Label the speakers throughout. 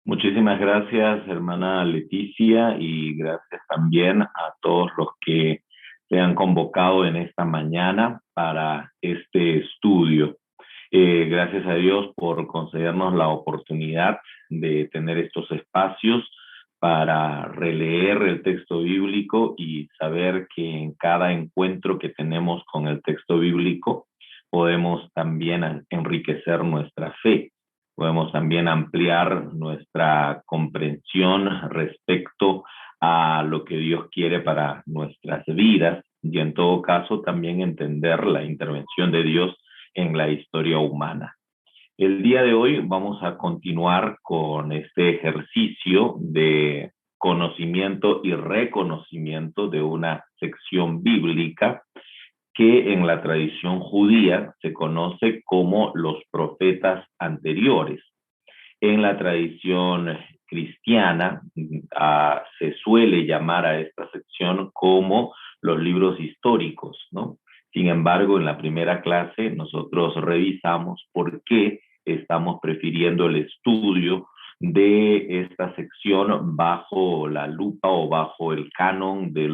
Speaker 1: Muchísimas gracias, hermana Leticia, y gracias también a todos los que se han convocado en esta mañana para este estudio. Gracias a Dios por concedernos la oportunidad de tener estos espacios para releer el texto bíblico y saber que en cada encuentro que tenemos con el texto bíblico podemos también enriquecer nuestra fe. Podemos también ampliar nuestra comprensión respecto a lo que Dios quiere para nuestras vidas y en todo caso también entender la intervención de Dios en la historia humana. El día de hoy vamos a continuar con este ejercicio de conocimiento y reconocimiento de una sección bíblica que en la tradición judía se conoce como los profetas anteriores. En la tradición cristiana se suele llamar a esta sección como los libros históricos, ¿no? Sin embargo, en la primera clase nosotros revisamos por qué estamos prefiriendo el estudio de esta sección bajo la lupa o bajo el canon de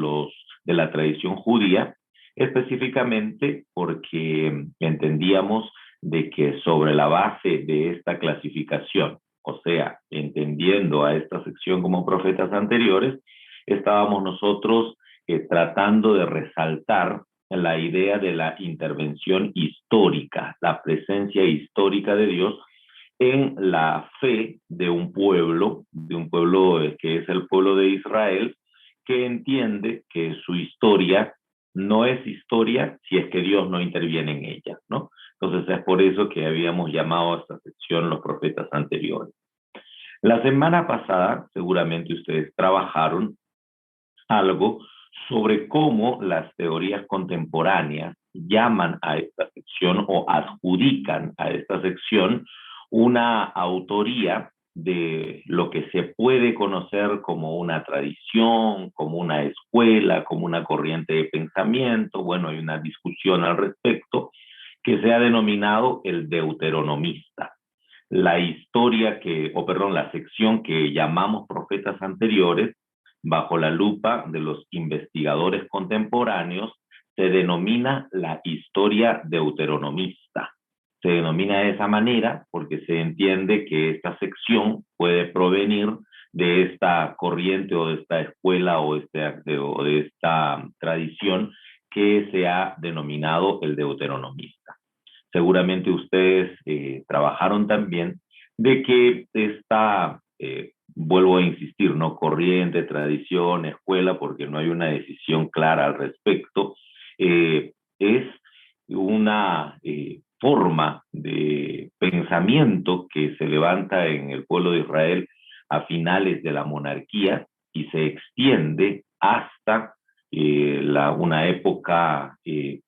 Speaker 1: la tradición judía, específicamente porque entendíamos de que sobre la base de esta clasificación, o sea, entendiendo a esta sección como profetas anteriores, estábamos nosotros tratando de resaltar la idea de la intervención histórica, la presencia histórica de Dios en la fe de un pueblo que es el pueblo de Israel, que entiende que su historia no es historia si es que Dios no interviene en ella, ¿no? Entonces es por eso que habíamos llamado a esta sección los profetas anteriores. La semana pasada seguramente ustedes trabajaron algo sobre cómo las teorías contemporáneas llaman a esta sección o adjudican a esta sección una autoría de lo que se puede conocer como una tradición, como una escuela, como una corriente de pensamiento. Bueno, hay una discusión al respecto que se ha denominado el deuteronomista. La historia la sección que llamamos profetas anteriores, bajo la lupa de los investigadores contemporáneos, se denomina la historia deuteronomista. Se denomina de esa manera porque se entiende que esta sección puede provenir de esta corriente o de esta escuela o de esta tradición que se ha denominado el deuteronomista. Seguramente ustedes trabajaron también de que vuelvo a insistir, no corriente, tradición, escuela, porque no hay una decisión clara al respecto, es una forma de pensamiento que se levanta en el pueblo de Israel a finales de la monarquía y se extiende hasta una época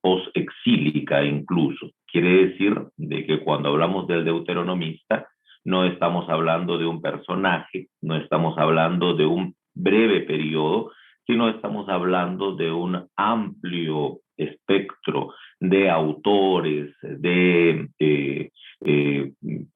Speaker 1: post-exílica incluso. Quiere decir de que cuando hablamos del deuteronomista, no estamos hablando de un personaje, no estamos hablando de un breve periodo, sino estamos hablando de un amplio espectro de autores, de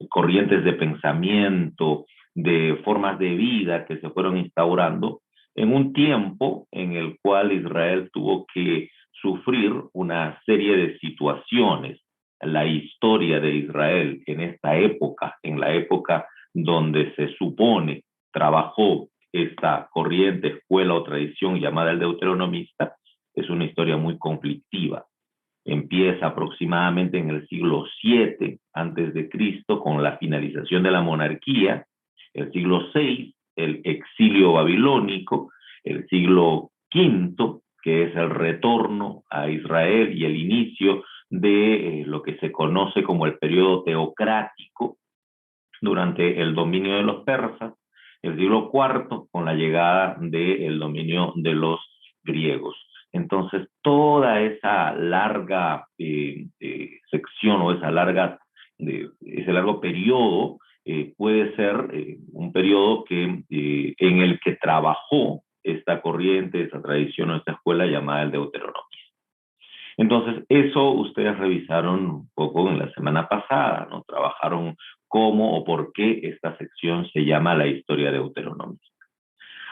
Speaker 1: corrientes de pensamiento, de formas de vida que se fueron instaurando en un tiempo en el cual Israel tuvo que sufrir una serie de situaciones. La historia de Israel en esta época, en la época donde se supone trabajó esta corriente, escuela o tradición llamada el deuteronomista, es una historia muy conflictiva. Empieza aproximadamente en el siglo VII antes de Cristo con la finalización de la monarquía, el siglo VI, el exilio babilónico, el siglo V, que es el retorno a Israel y el inicio de lo que se conoce como el periodo teocrático durante el dominio de los persas, el siglo IV con la llegada del dominio de los griegos. Entonces, toda esa larga sección o ese largo periodo puede ser un periodo en el que trabajó esta corriente, esta tradición o esta escuela llamada el Deuteronomio. Entonces, eso ustedes revisaron un poco en la semana pasada, ¿no? Trabajaron cómo o por qué esta sección se llama la historia deuteronomista.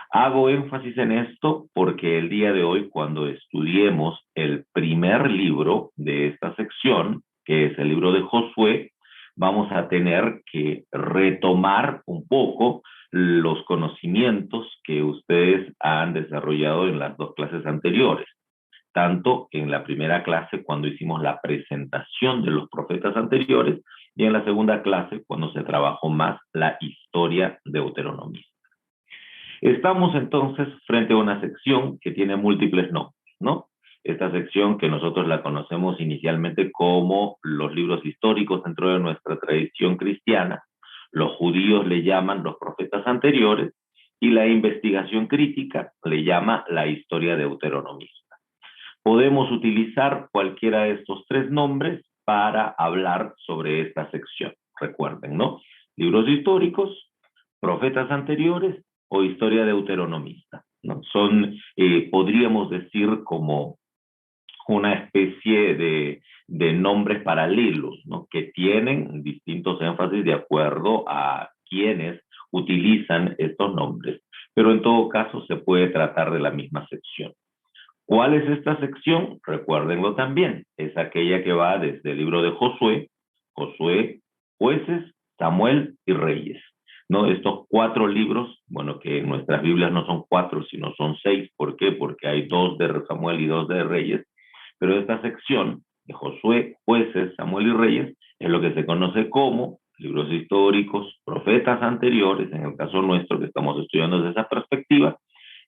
Speaker 1: Hago énfasis en esto porque el día de hoy, cuando estudiemos el primer libro de esta sección, que es el libro de Josué, vamos a tener que retomar un poco los conocimientos que ustedes han desarrollado en las dos clases anteriores, tanto en la primera clase cuando hicimos la presentación de los profetas anteriores y en la segunda clase cuando se trabajó más la historia deuteronomista. Estamos entonces frente a una sección que tiene múltiples nombres, ¿no? Esta sección que nosotros la conocemos inicialmente como los libros históricos dentro de nuestra tradición cristiana, los judíos le llaman los profetas anteriores y la investigación crítica le llama la historia deuteronomista. Podemos utilizar cualquiera de estos tres nombres para hablar sobre esta sección. Recuerden, ¿no? Libros históricos, profetas anteriores o historia deuteronomista, ¿no? Son, podríamos decir, como una especie de nombres paralelos, ¿no? Que tienen distintos énfasis de acuerdo a quienes utilizan estos nombres, pero en todo caso se puede tratar de la misma sección. ¿Cuál es esta sección? Recuérdenlo también, es aquella que va desde el libro de Josué, Jueces, Samuel y Reyes. ¿No? Estos 4 libros, bueno, que en nuestras Biblias no son 4, sino son 6. ¿Por qué? Porque hay 2 de Samuel y 2 de Reyes. Pero esta sección de Josué, Jueces, Samuel y Reyes es lo que se conoce como libros históricos, profetas anteriores, en el caso nuestro que estamos estudiando desde esa perspectiva,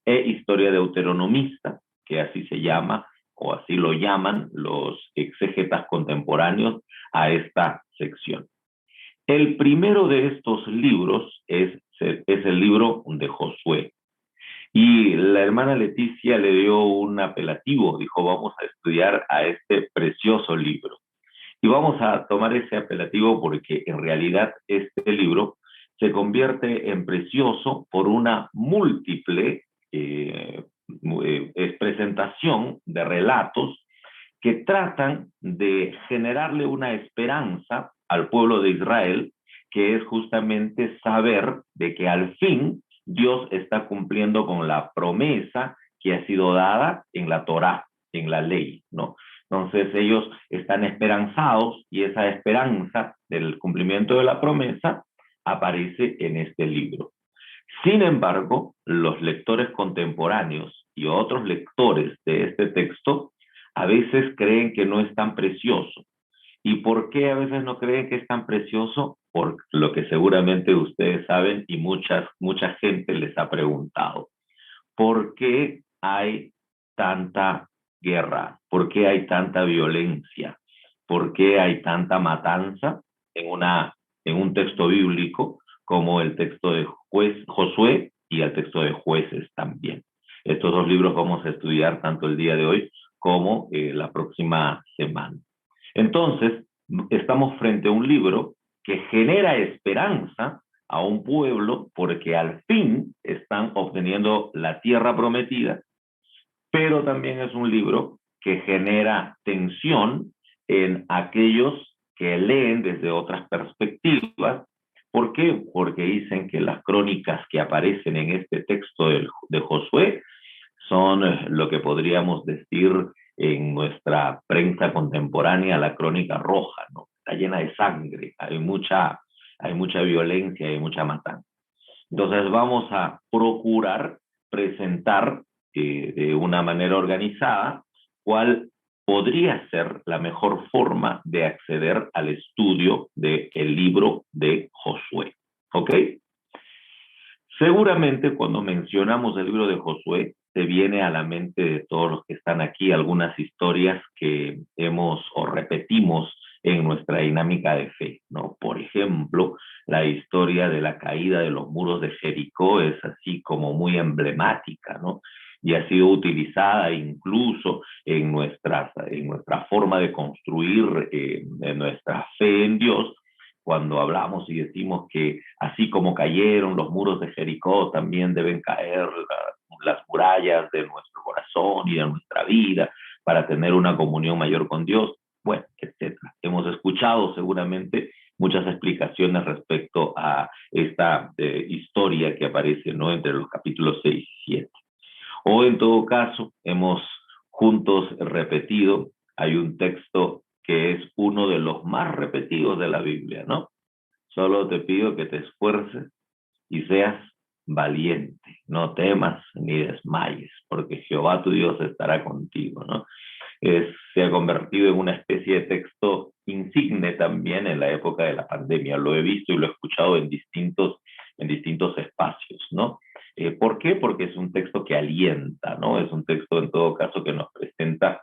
Speaker 1: e historia deuteronomista, que así se llama o así lo llaman los exégetas contemporáneos a esta sección. El primero de estos libros es el libro de Josué. Y la hermana Leticia le dio un apelativo, dijo, vamos a estudiar a este precioso libro. Y vamos a tomar ese apelativo porque en realidad este libro se convierte en precioso por una múltiple presentación de relatos que tratan de generarle una esperanza al pueblo de Israel, que es justamente saber de que al fin Dios está cumpliendo con la promesa que ha sido dada en la Torá, en la ley, ¿no? Entonces ellos están esperanzados y esa esperanza del cumplimiento de la promesa aparece en este libro. Sin embargo, los lectores contemporáneos y otros lectores de este texto a veces creen que no es tan precioso. ¿Y por qué a veces no creen que es tan precioso? Por lo que seguramente ustedes saben y mucha gente les ha preguntado. ¿Por qué hay tanta guerra? ¿Por qué hay tanta violencia? ¿Por qué hay tanta matanza en un texto bíblico como el texto de Josué y el texto de Jueces también? Estos 2 libros vamos a estudiar tanto el día de hoy como la próxima semana. Entonces, estamos frente a un libro que genera esperanza a un pueblo porque al fin están obteniendo la tierra prometida, pero también es un libro que genera tensión en aquellos que leen desde otras perspectivas. ¿Por qué? Porque dicen que las crónicas que aparecen en este texto de Josué son lo que podríamos decir en nuestra prensa contemporánea la crónica roja, ¿no? Está llena de sangre, hay mucha violencia, hay mucha matanza. Entonces vamos a procurar presentar de una manera organizada cuál podría ser la mejor forma de acceder al estudio del libro de Josué. ¿Ok? Seguramente cuando mencionamos el libro de Josué, se viene a la mente de todos los que están aquí algunas historias que hemos o repetimos en nuestra dinámica de fe, ¿no? Por ejemplo, la historia de la caída de los muros de Jericó es así como muy emblemática, ¿no? Y ha sido utilizada incluso en nuestra forma de construir en nuestra fe en Dios, cuando hablamos y decimos que así como cayeron los muros de Jericó, también deben caer las murallas de nuestro corazón y de nuestra vida para tener una comunión mayor con Dios, bueno, etcétera. Hemos escuchado seguramente muchas explicaciones respecto a esta historia que aparece, ¿no?, entre los capítulos 6 y 7. O en todo caso, hemos juntos repetido, hay un texto que es uno de los más repetidos de la Biblia, ¿no? Solo te pido que te esfuerces y seas valiente, no temas ni desmayes, porque Jehová tu Dios estará contigo, ¿no? Se ha convertido en una especie de texto insigne también en la época de la pandemia. Lo he visto y lo he escuchado en distintos espacios, ¿no? ¿Por qué? Porque es un texto que alienta, ¿no? Es un texto en todo caso que nos presenta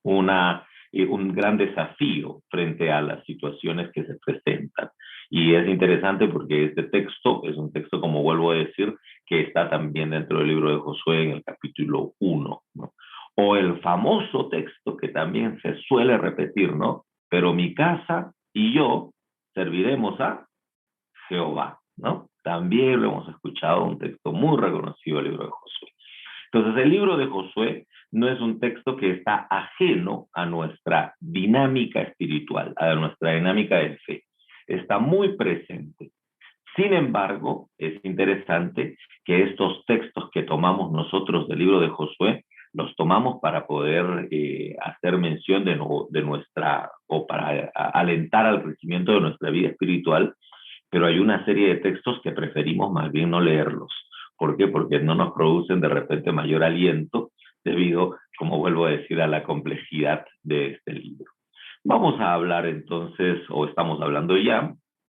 Speaker 1: un gran desafío frente a las situaciones que se presentan. Y es interesante porque este texto es un texto, como vuelvo a decir, que está también dentro del libro de Josué en el capítulo 1, ¿no? O el famoso texto que también se suele repetir, ¿no? Pero mi casa y yo serviremos a Jehová, ¿no? También lo hemos escuchado, un texto muy reconocido del libro de Josué. Entonces, el libro de Josué no es un texto que está ajeno a nuestra dinámica espiritual, a nuestra dinámica de fe. Está muy presente. Sin embargo, es interesante que estos textos que tomamos nosotros del libro de Josué, los tomamos para poder hacer mención de nuestra, o para alentar al crecimiento de nuestra vida espiritual, pero hay una serie de textos que preferimos más bien no leerlos. ¿Por qué? Porque no nos producen de repente mayor aliento debido, como vuelvo a decir, a la complejidad de este libro. Vamos a hablar entonces, o estamos hablando ya,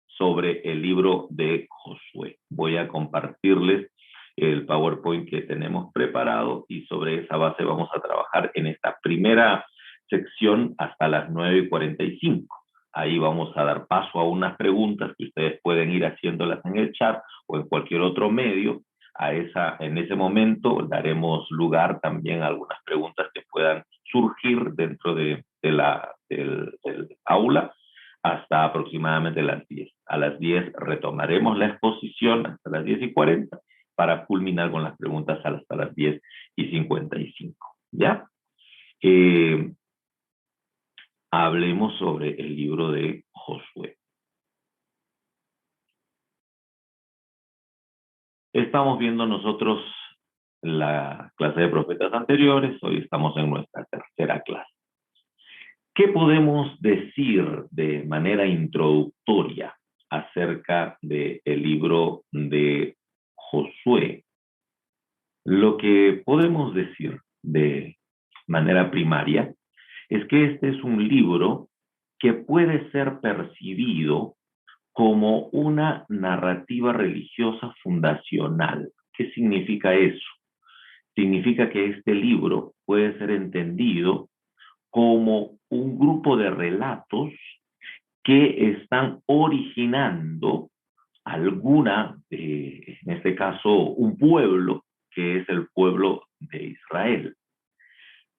Speaker 1: sobre el libro de Josué. Voy a compartirles el PowerPoint que tenemos preparado y sobre esa base vamos a trabajar en esta primera sección hasta las 9:45. Ahí vamos a dar paso a unas preguntas que ustedes pueden ir haciéndolas en el chat o en cualquier otro medio. En ese momento daremos lugar también a algunas preguntas que puedan surgir dentro del aula hasta aproximadamente las 10. A las 10 retomaremos la exposición hasta las 10:40 para culminar con las preguntas hasta las 10:55. ¿Ya? Hablemos sobre el libro de Josué. Estamos viendo nosotros la clase de profetas anteriores, hoy estamos en nuestra tercera clase. ¿Qué podemos decir de manera introductoria acerca del libro de Josué? Lo que podemos decir de manera primaria es que este es un libro que puede ser percibido como una narrativa religiosa fundacional. ¿Qué significa eso? Significa que este libro puede ser entendido como un grupo de relatos que están originando en este caso, un pueblo, que es el pueblo de Israel.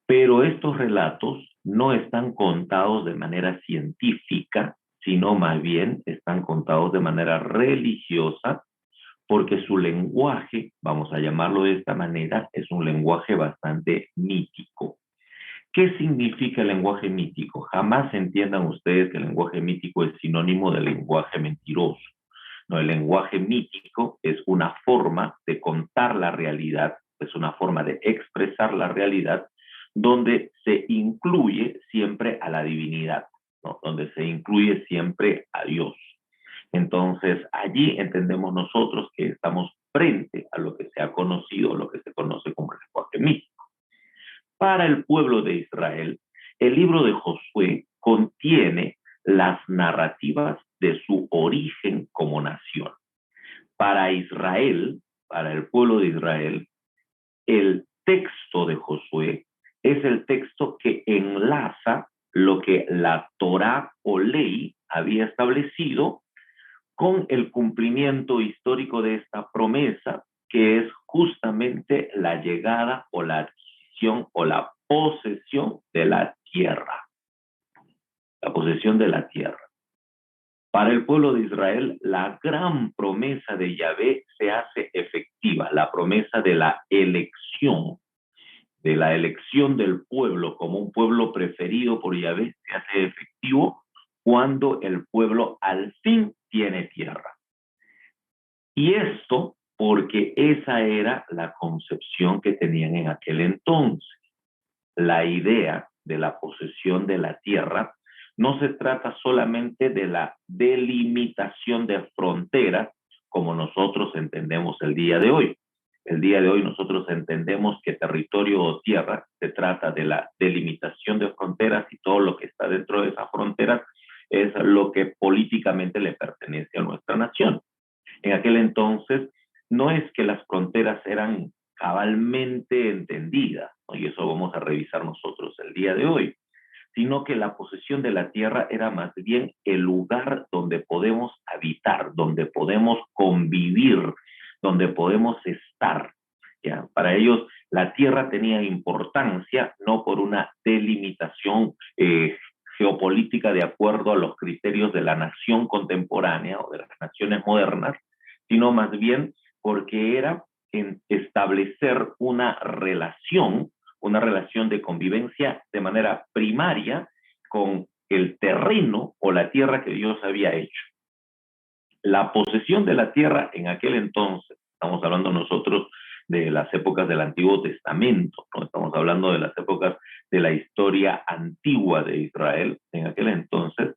Speaker 1: Pero estos relatos no están contados de manera científica, sino más bien están contados de manera religiosa, porque su lenguaje, vamos a llamarlo de esta manera, es un lenguaje bastante mítico. ¿Qué significa el lenguaje mítico? Jamás entiendan ustedes que el lenguaje mítico es sinónimo del lenguaje mentiroso. No, el lenguaje mítico es una forma de contar la realidad, es una forma de expresar la realidad donde se incluye siempre a la divinidad, ¿no? Donde se incluye siempre a Dios. Entonces, allí entendemos nosotros que estamos frente a lo que se ha conocido, lo que se conoce como el lenguaje mítico. Para el pueblo de Israel, el libro de Josué contiene las narrativas de su origen como nación. Para Israel, para el pueblo de Israel, el texto de Josué es el texto que enlaza lo que la Torá o ley había establecido con el cumplimiento histórico de esta promesa, que es justamente la llegada o la adquisición o la posesión de la tierra. La posesión de la tierra. Para el pueblo de Israel, la gran promesa de Yahvé se hace efectiva, la promesa de la elección del pueblo como un pueblo preferido por Yahvé se hace efectivo cuando el pueblo al fin tiene tierra. Y esto porque esa era la concepción que tenían en aquel entonces. La idea de la posesión de la tierra no se trata solamente de la delimitación de fronteras como nosotros entendemos el día de hoy. El día de hoy nosotros entendemos que territorio o tierra se trata de la delimitación de fronteras y todo lo que está dentro de esas fronteras es lo que políticamente le pertenece a nuestra nación. En aquel entonces no es que las fronteras eran cabalmente entendidas, ¿no? Y eso vamos a revisar nosotros el día de hoy, sino que la posesión de la tierra era más bien el lugar donde podemos habitar, donde podemos convivir, donde podemos estar. ¿Ya? Para ellos la tierra tenía importancia no por una delimitación geopolítica de acuerdo a los criterios de la nación contemporánea o de las naciones modernas, sino más bien porque era en establecer una relación de convivencia de manera primaria con el terreno o la tierra que Dios había hecho. La posesión de la tierra en aquel entonces, estamos hablando nosotros de las épocas del Antiguo Testamento, ¿no? Estamos hablando de las épocas de la historia antigua de Israel, en aquel entonces,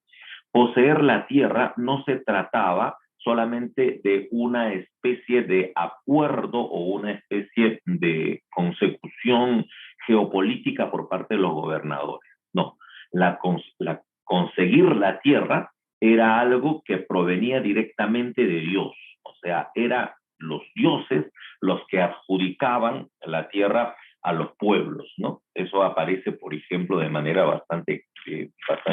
Speaker 1: poseer la tierra no se trataba solamente de una especie de acuerdo o una especie de consecución geopolítica por parte de los gobernadores. No, conseguir la tierra era algo que provenía directamente de Dios, o sea, era los dioses los que adjudicaban la tierra a los pueblos, ¿no? Eso aparece, por ejemplo, de manera bastante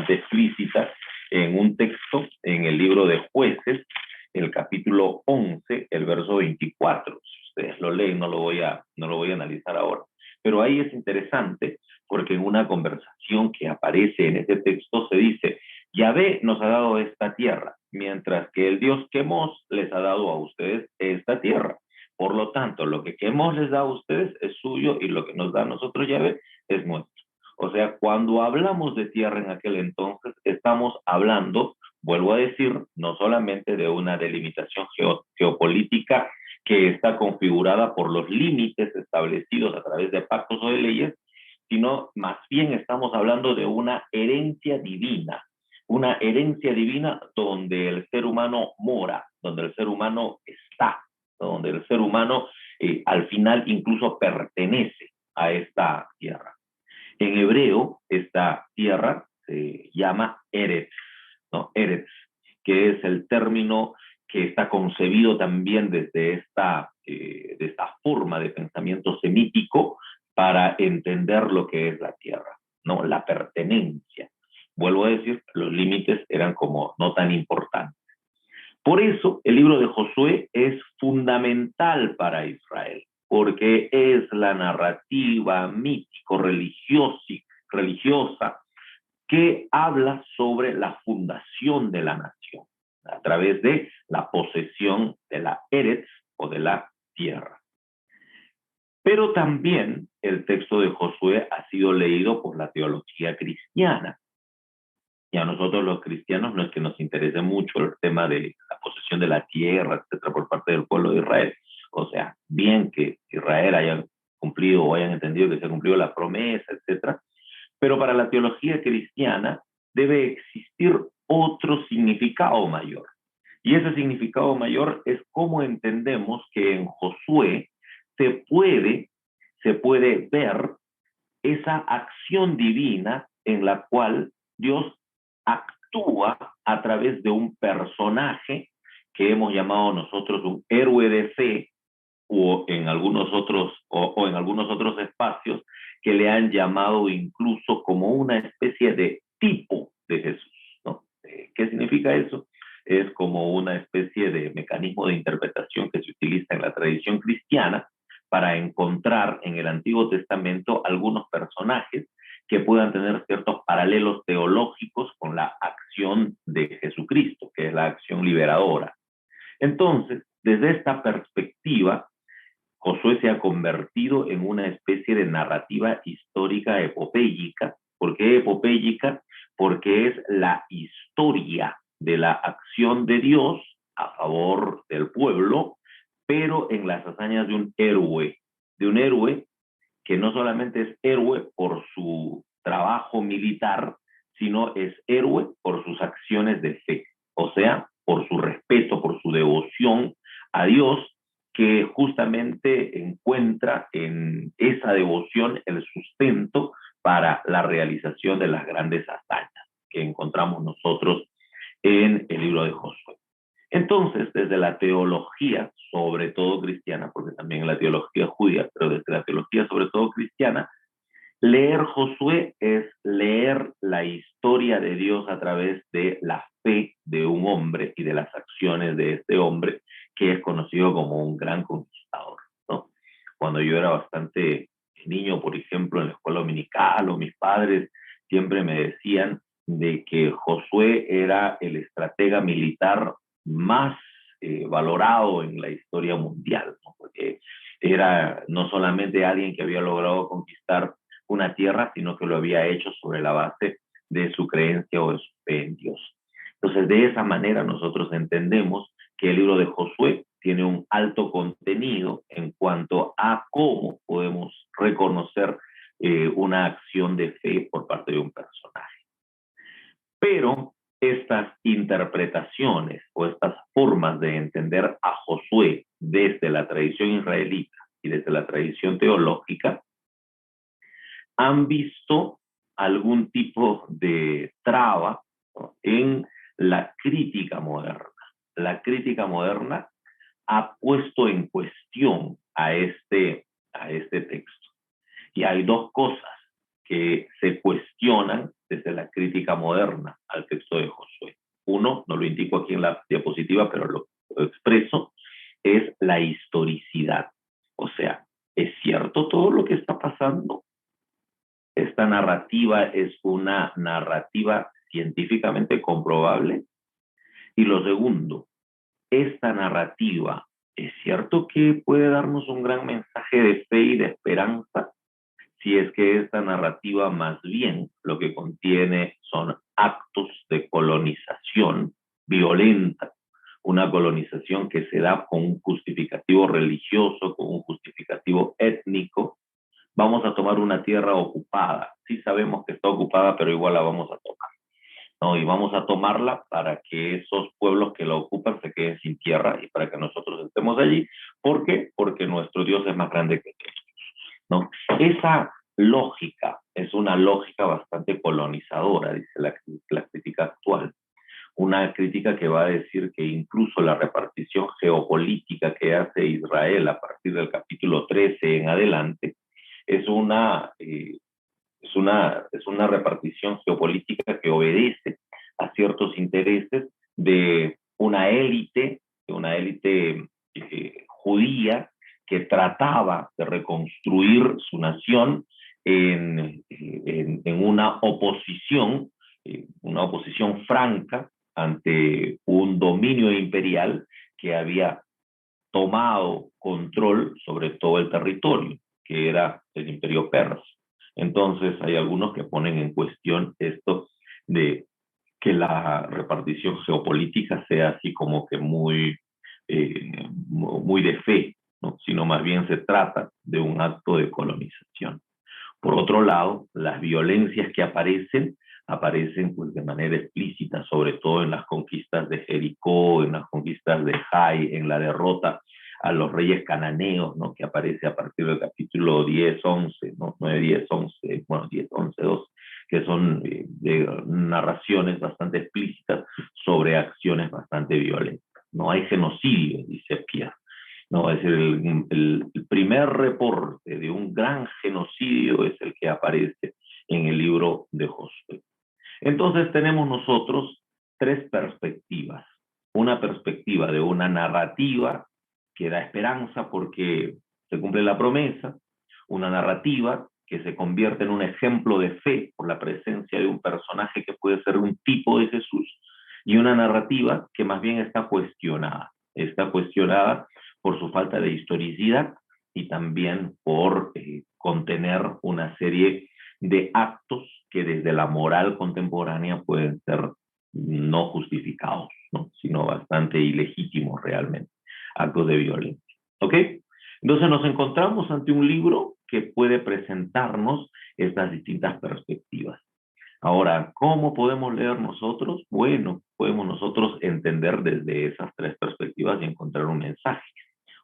Speaker 1: explícita en un texto en el libro de Jueces, el capítulo 11, el verso 24. Si ustedes lo leen, no lo voy a analizar ahora. Pero ahí es interesante porque en una conversación que aparece en ese texto se dice, Yahvé nos ha dado esta tierra, mientras que el Dios Quemos les ha dado a ustedes esta tierra. Por lo tanto, lo que Quemos les da a ustedes es suyo y lo que nos da a nosotros Yahvé es nuestro. O sea, cuando hablamos de tierra en aquel entonces, estamos hablando, vuelvo a decir, no solamente de una delimitación geopolítica que está configurada por los límites establecidos a través de pactos o de leyes, sino más bien estamos hablando de una herencia divina donde el ser humano mora, donde el ser humano está, donde el ser humano al final incluso pertenece a esta tierra. En hebreo, esta tierra se llama Eretz, ¿no? Eretz, que es el término que está concebido también desde de esta forma de pensamiento semítico para entender lo que es la tierra, ¿no? La pertenencia. Vuelvo a decir, los límites eran como no tan importantes. Por eso, el libro de Josué es fundamental para Israel, porque es la narrativa mítico-religiosa que habla sobre la fundación de la nación a través de la posesión de la Eretz o de la tierra. Pero también el texto de Josué ha sido leído por la teología cristiana. Y a nosotros los cristianos no es que nos interese mucho el tema de la posesión de la tierra, etcétera, por parte del pueblo de Israel. O sea, bien que Israel haya cumplido o hayan entendido que se ha cumplido la promesa, etcétera, pero para la teología cristiana debe existir otro significado mayor. Y ese significado mayor es cómo entendemos que en Josué se puede ver esa acción divina en la cual Dios actúa a través de un personaje que hemos llamado nosotros un héroe de fe o en algunos otros espacios que le han llamado incluso como una especie de tipo de Jesús, ¿no? ¿Qué significa eso? Es como una especie de mecanismo de interpretación que se utiliza en la tradición cristiana para encontrar en el Antiguo Testamento algunos personajes que puedan tener ciertos paralelos teológicos con la acción de Jesucristo, que es la acción liberadora. Entonces, desde esta perspectiva, Josué se ha convertido en una especie de narrativa histórica epopéyica. ¿Por qué epopéyica? Porque es la historia historia de la acción de Dios a favor del pueblo, pero en las hazañas de un héroe que no solamente es héroe por su trabajo militar, sino es héroe por sus acciones de fe, o sea, por su respeto, por su devoción a Dios, que justamente encuentra en esa devoción el sustento para la realización de las grandes hazañas que encontramos nosotros en el libro de Josué. Entonces, desde la teología, sobre todo cristiana, porque también la teología judía, pero desde la teología sobre todo cristiana, leer Josué es leer la historia de Dios a través de la fe de un hombre y de las acciones de este hombre, que es conocido como un gran conquistador, ¿no? Cuando yo era bastante niño, por ejemplo, en la escuela dominical, o mis padres siempre me decían de que Josué era el estratega militar más valorado en la historia mundial, ¿no? Porque era no solamente alguien que había logrado conquistar una tierra, sino que lo había hecho sobre la base de su creencia o de su fe en Dios. Entonces, de esa manera nosotros entendemos que el libro de Josué tiene un alto contenido en cuanto a cómo podemos reconocer una acción de fe por parte de un personaje. Pero estas interpretaciones o estas formas de entender a Josué desde la tradición israelita y desde la tradición teológica han visto algún tipo de traba, ¿no?, en la crítica moderna. La crítica moderna ha puesto en cuestión a este texto. Y hay dos cosas que se cuestionan desde la crítica moderna al texto de Josué. Uno, no lo indico aquí en la diapositiva, pero lo expreso, es la historicidad. O sea, ¿es cierto todo lo que está pasando? Esta narrativa es una narrativa científicamente comprobable. Y lo segundo, esta narrativa, ¿es cierto que puede darnos un gran mensaje de fe y de esperanza? Si es que esta narrativa más bien lo que contiene son actos de colonización violenta, una colonización que se da con un justificativo religioso, con un justificativo étnico. Vamos a tomar una tierra ocupada. Sí sabemos que está ocupada, pero igual la vamos a tomar, ¿no? Y vamos a tomarla para que esos pueblos que la ocupan se queden sin tierra y para que nosotros estemos allí. ¿Por qué? Porque nuestro Dios es más grande que ellos, ¿no? Esa lógica es una lógica bastante colonizadora, dice la crítica actual. Una crítica que va a decir que incluso la repartición geopolítica que hace Israel a partir del capítulo 13 en adelante es es una repartición geopolítica que obedece a ciertos intereses de una élite judía que trataba de reconstruir su nación en una oposición franca ante un dominio imperial que había tomado control sobre todo el territorio, que era el imperio persa. Entonces hay algunos que ponen en cuestión esto de que la repartición geopolítica sea así como que muy de fe, ¿no? Sino más bien se trata de un acto de colonización. Por otro lado, las violencias que aparecen pues de manera explícita, sobre todo en las conquistas de Jericó, en las conquistas de Jai, en la derrota a los reyes cananeos, ¿no?, que aparece a partir del capítulo 10, 11, ¿no? 9, 10, 11, bueno, 10, 11, 12, que son de narraciones bastante explícitas sobre acciones bastante violentas. No hay genocidio, dice Pierre. No, es decir, el primer reporte de un gran genocidio es el que aparece en el libro de Josué. Entonces tenemos nosotros tres perspectivas. Una perspectiva de una narrativa que da esperanza porque se cumple la promesa, una narrativa que se convierte en un ejemplo de fe por la presencia de un personaje que puede ser un tipo de Jesús, y una narrativa que más bien está cuestionada por su falta de historicidad y también por contener una serie de actos que desde la moral contemporánea pueden ser no justificados, ¿no? Sino bastante ilegítimos realmente, actos de violencia. ¿Ok? Entonces nos encontramos ante un libro que puede presentarnos estas distintas perspectivas. Ahora, ¿cómo podemos leer nosotros? Bueno, podemos nosotros entender desde esas tres perspectivas y encontrar un mensaje.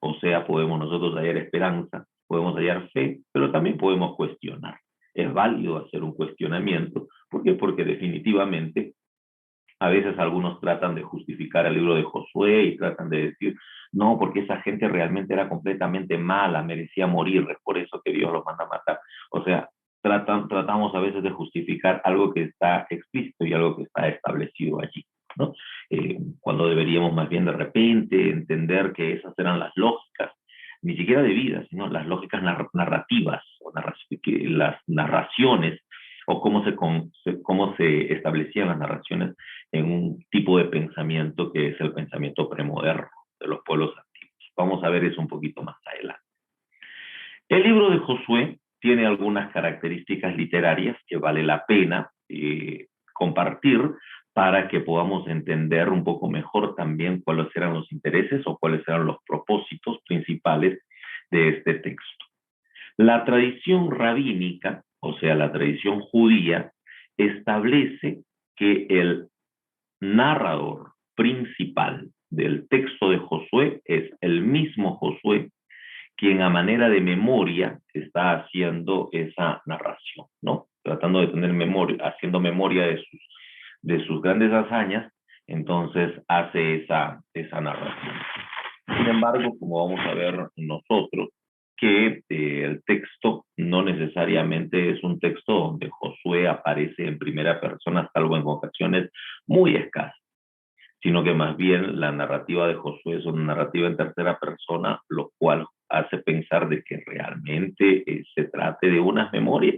Speaker 1: O sea, podemos nosotros hallar esperanza, podemos hallar fe, pero también podemos cuestionar. Es válido hacer un cuestionamiento. ¿Por qué? Porque definitivamente a veces algunos tratan de justificar el libro de Josué y tratan de decir, no, porque esa gente realmente era completamente mala, merecía morir, es por eso que Dios los manda a matar. O sea, tratamos a veces de justificar algo que está explícito y algo que está establecido allí, ¿no? Cuando deberíamos más bien de repente entender que esas eran las lógicas, ni siquiera de vida, sino las lógicas narrativas, o las narraciones, o cómo se establecían las narraciones en un tipo de pensamiento que es el pensamiento premoderno de los pueblos antiguos. Vamos a ver eso un poquito más adelante. El libro de Josué tiene algunas características literarias que vale la pena compartir para que podamos entender un poco mejor también cuáles eran los intereses o cuáles eran los propósitos principales de este texto. La tradición rabínica, o sea, la tradición judía, establece que el narrador principal del texto de Josué es el mismo Josué, quien a manera de memoria está haciendo esa narración, ¿no? Tratando de tener memoria, haciendo memoria de sus grandes hazañas, entonces hace esa narración. Sin embargo, como vamos a ver nosotros, que el texto no necesariamente es un texto donde Josué aparece en primera persona, salvo en ocasiones muy escasas, sino que más bien la narrativa de Josué es una narrativa en tercera persona, lo cual hace pensar de que realmente se trate de unas memorias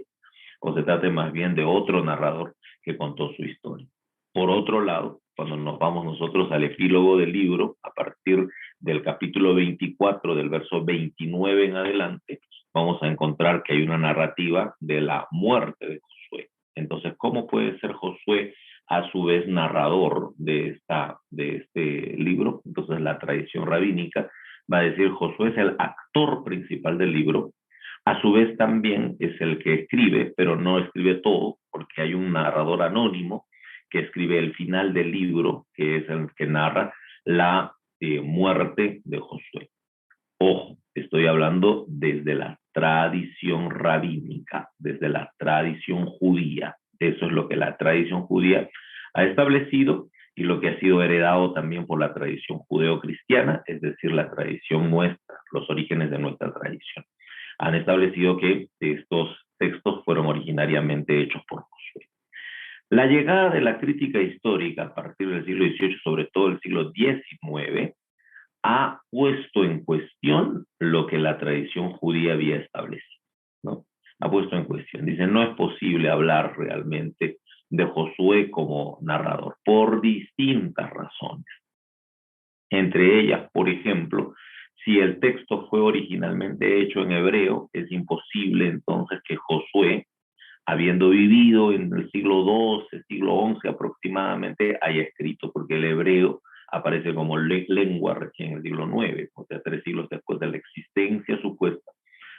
Speaker 1: o se trate más bien de otro narrador que contó su historia. Por otro lado, cuando nos vamos nosotros al epílogo del libro, a partir del capítulo 24, del verso 29 en adelante, vamos a encontrar que hay una narrativa de la muerte de Josué. Entonces, ¿cómo puede ser Josué a su vez narrador de este libro? Entonces, la tradición rabínica va a decir, Josué es el actor principal del libro, a su vez también es el que escribe, pero no escribe todo, porque hay un narrador anónimo que escribe el final del libro, que es el que narra la muerte de Josué. Ojo, estoy hablando desde la tradición rabínica, desde la tradición judía. Eso es lo que la tradición judía ha establecido y lo que ha sido heredado también por la tradición judeo-cristiana, es decir, la tradición nuestra, los orígenes de nuestra tradición. Han establecido que estos textos fueron originariamente hechos por Josué. La llegada de la crítica histórica a partir del siglo XVIII, sobre todo el siglo XIX, ha puesto en cuestión lo que la tradición judía había establecido, ¿no? Ha puesto en cuestión. Dice, no es posible hablar realmente de Josué como narrador por distintas razones. Entre ellas, por ejemplo, si el texto fue originalmente hecho en hebreo, es imposible entonces que Josué, habiendo vivido en el siglo XII, siglo XI aproximadamente, haya escrito, porque el hebreo aparece como lengua recién en el siglo IX, o sea, 3 siglos después de la existencia supuesta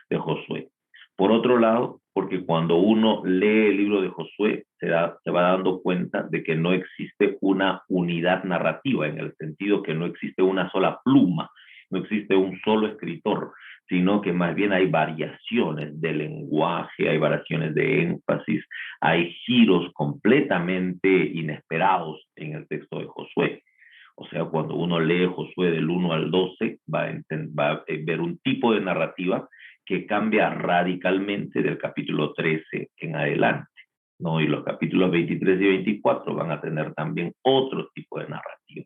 Speaker 1: de Josué. Por otro lado, porque cuando uno lee el libro de Josué, se va dando cuenta de que no existe una unidad narrativa, en el sentido que no existe una sola pluma, no existe un solo escritor, sino que más bien hay variaciones de lenguaje, hay variaciones de énfasis, hay giros completamente inesperados en el texto de Josué. O sea, cuando uno lee Josué del 1 al 12, va a ver un tipo de narrativa que cambia radicalmente del capítulo 13 en adelante, ¿no? Y los capítulos 23 y 24 van a tener también otro tipo de narrativa.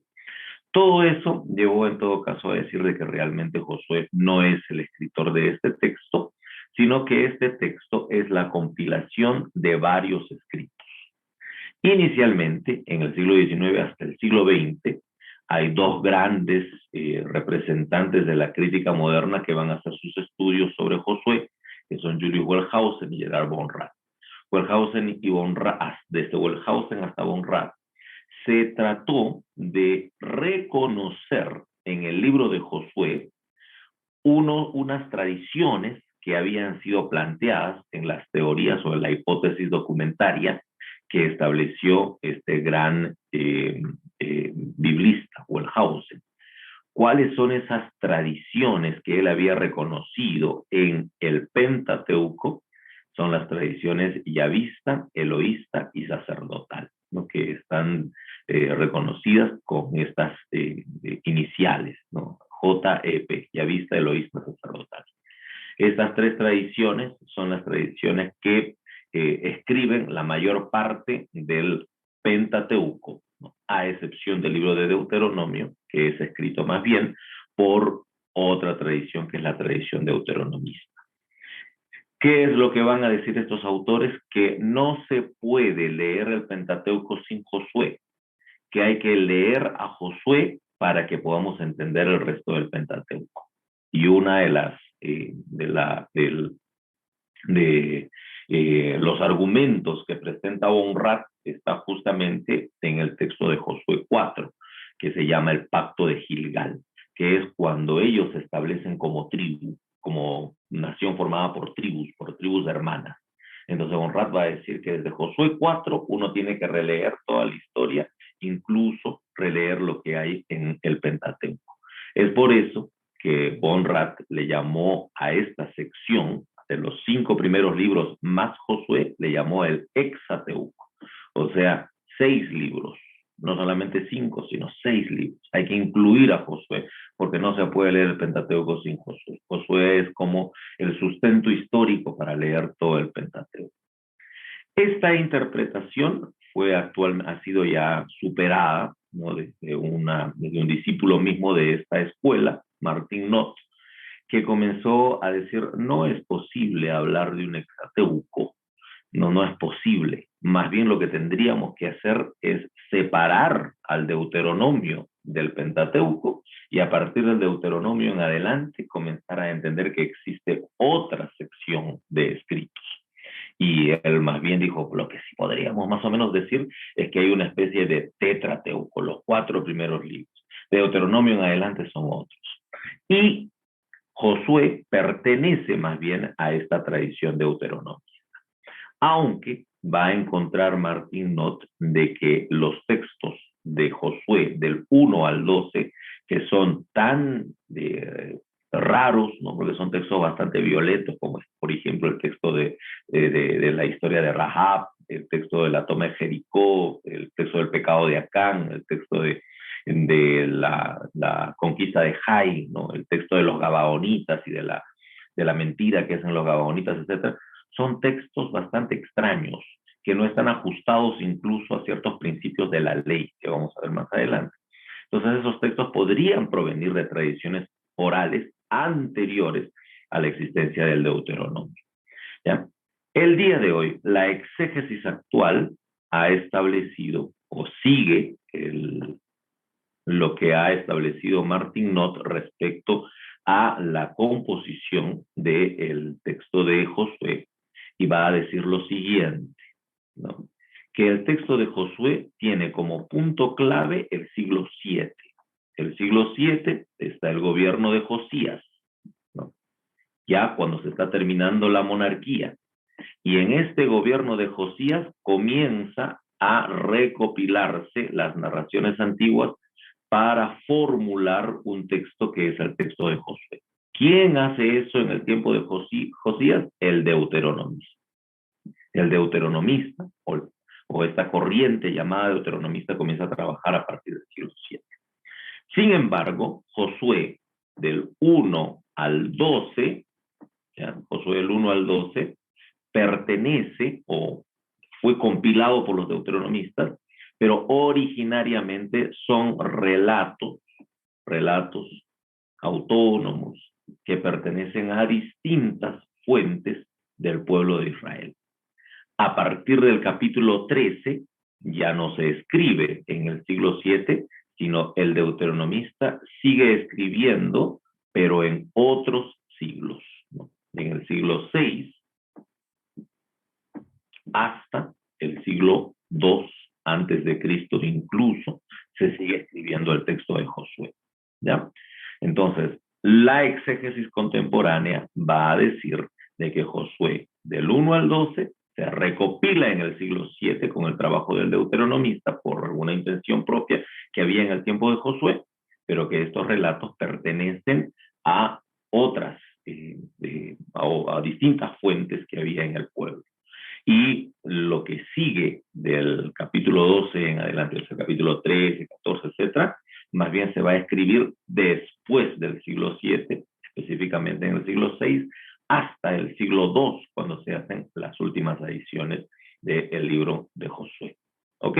Speaker 1: Todo eso llevó en todo caso a decir de que realmente Josué no es el escritor de este texto, sino que este texto es la compilación de varios escritos. Inicialmente, en el siglo XIX hasta el siglo XX, hay dos grandes representantes de la crítica moderna que van a hacer sus estudios sobre Josué, que son Julius Wellhausen y Gerard von Rath. Wellhausen y von Rath, desde Wellhausen hasta von Rath, se trató de reconocer en el libro de Josué unas tradiciones que habían sido planteadas en las teorías o en la hipótesis documentaria que estableció este gran biblista, Wellhausen. ¿Cuáles son esas tradiciones que él había reconocido en el Pentateuco? Son las tradiciones yavista, eloísta y sacerdotal, ¿no? Que están reconocidas con estas iniciales, ¿no? JEP, yavista, eloísta, sacerdotal. Estas tres tradiciones son las tradiciones que escriben la mayor parte del Pentateuco, ¿no? A excepción del libro de Deuteronomio, que es escrito más bien por otra tradición, que es la tradición deuteronomista. ¿Qué es lo que van a decir estos autores? Que no se puede leer el Pentateuco sin Josué, que hay que leer a Josué para que podamos entender el resto del Pentateuco. Y una de las los argumentos que presenta Bonrat está justamente en el texto de Josué 4, que se llama el Pacto de Gilgal, que es cuando ellos se establecen como tribu, como nación formada por tribus hermanas. Entonces Bonrat va a decir que desde Josué 4 uno tiene que releer toda la historia, incluso releer lo que hay en el Pentateuco. Es por eso que Bonrat le llamó a esta sección de los 5 primeros libros más Josué, le llamó el Hexateuco. O sea, 6 libros, no solamente 5, sino 6 libros. Hay que incluir a Josué, porque no se puede leer el Pentateuco sin Josué. Josué es como el sustento histórico para leer todo el Pentateuco. Esta interpretación ha sido ya superada, ¿no? desde un discípulo mismo de esta escuela, Martin Knott, que comenzó a decir, no es posible hablar de un hexateuco, no es posible. Más bien lo que tendríamos que hacer es separar al Deuteronomio del Pentateuco y a partir del Deuteronomio en adelante comenzar a entender que existe otra sección de escritos. Y él más bien dijo, lo que sí podríamos más o menos decir es que hay una especie de tetrateuco, los 4 primeros libros. De Deuteronomio en adelante son otros. Y Josué pertenece más bien a esta tradición deuteronómica, aunque va a encontrar Martin Knott de que los textos de Josué del 1 al 12, que son tan raros, ¿no? Porque son textos bastante violentos, como por ejemplo el texto de la historia de Rahab, el texto de la toma de Jericó, el texto del pecado de Acán, el texto de la conquista de Jai, ¿no? El texto de los Gabaonitas y de la mentira que hacen los Gabaonitas, etc. Son textos bastante extraños, que no están ajustados incluso a ciertos principios de la ley, que vamos a ver más adelante. Entonces esos textos podrían provenir de tradiciones orales anteriores a la existencia del Deuteronomio. ¿Ya? El día de hoy, la exégesis actual ha establecido o sigue lo que ha establecido Martin Knott respecto a la composición del texto de Josué, y va a decir lo siguiente, ¿no? Que el texto de Josué tiene como punto clave el siglo 7. El siglo 7 está el gobierno de Josías, ¿no? Ya cuando se está terminando la monarquía. Y en este gobierno de Josías comienza a recopilarse las narraciones antiguas para formular un texto que es el texto de Josué. ¿Quién hace eso en el tiempo de Josías? El deuteronomista. El deuteronomista, o esta corriente llamada deuteronomista, comienza a trabajar a partir del siglo VII. Sin embargo, Josué del 1 al 12, ¿ya? Josué del 1 al 12, pertenece o fue compilado por los deuteronomistas, pero originariamente son relatos autónomos que pertenecen a distintas fuentes del pueblo de Israel. A partir del capítulo 13 ya no se escribe en el siglo 7, sino el deuteronomista sigue escribiendo, pero en otros siglos, ¿no? En el siglo 6 hasta el siglo II antes de Cristo incluso, se sigue escribiendo el texto de Josué, ¿ya? Entonces, la exégesis contemporánea va a decir de que Josué, del 1 al 12, se recopila en el siglo VII con el trabajo del deuteronomista por alguna intención propia que había en el tiempo de Josué, pero que estos relatos pertenecen a otras, a distintas fuentes que había en el pueblo. Y lo que sigue del capítulo 12 en adelante, el capítulo 13, 14, etcétera, más bien se va a escribir después del siglo VII, específicamente en el siglo VI, hasta el siglo II, cuando se hacen las últimas ediciones del libro de Josué. ¿Ok?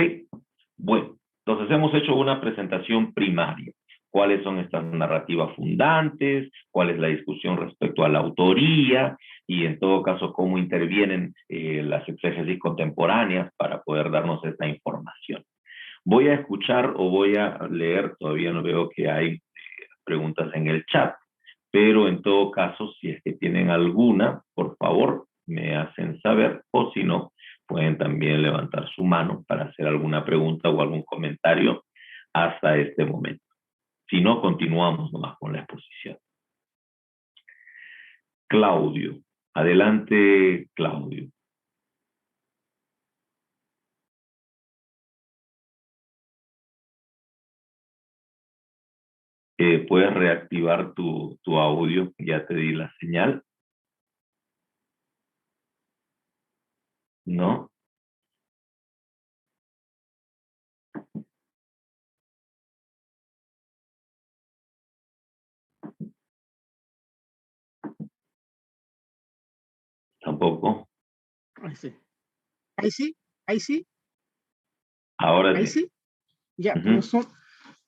Speaker 1: Bueno, entonces hemos hecho una presentación primaria. ¿Cuáles son estas narrativas fundantes? ¿Cuál es la discusión respecto a la autoría? Y en todo caso, cómo intervienen las exégesis contemporáneas para poder darnos esta información. Voy a escuchar o voy a leer, todavía no veo que hay preguntas en el chat, pero en todo caso, si es que tienen alguna, por favor, me hacen saber, o si no, pueden también levantar su mano para hacer alguna pregunta o algún comentario hasta este momento. Si no, continuamos nomás con la exposición. Claudio. Adelante, Claudio. ¿Puedes reactivar tu audio? Ya te di la señal. ¿No? ¿Tampoco?
Speaker 2: Ahí sí. Ahí sí, ahí sí,
Speaker 1: Ahora
Speaker 2: ahí
Speaker 1: sí.
Speaker 2: sí. Ya,
Speaker 1: Uh-huh.
Speaker 2: profesor.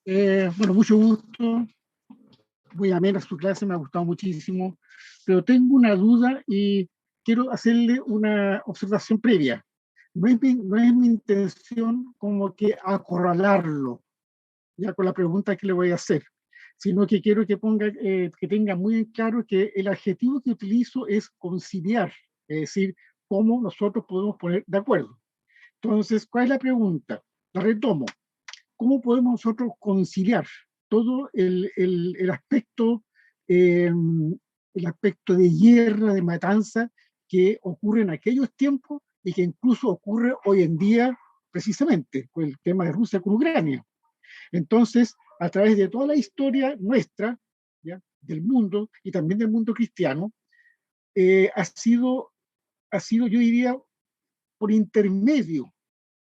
Speaker 2: Bueno, mucho gusto. Muy amena su clase, me ha gustado muchísimo. Pero tengo una duda y quiero hacerle una observación previa. No es mi intención como que acorralarlo, ya con la pregunta que le voy a hacer, sino que quiero que ponga, que tenga muy en claro que el adjetivo que utilizo es conciliar, es decir, cómo nosotros podemos poner de acuerdo. Entonces, ¿cuál es la pregunta? La retomo. ¿Cómo podemos nosotros conciliar todo eh, el aspecto de guerra, de matanza que ocurre en aquellos tiempos y que incluso ocurre hoy en día precisamente con el tema de Rusia con Ucrania? Entonces, a través de toda la historia nuestra, ¿ya?, del mundo y también del mundo cristiano, ha sido, yo diría, por intermedio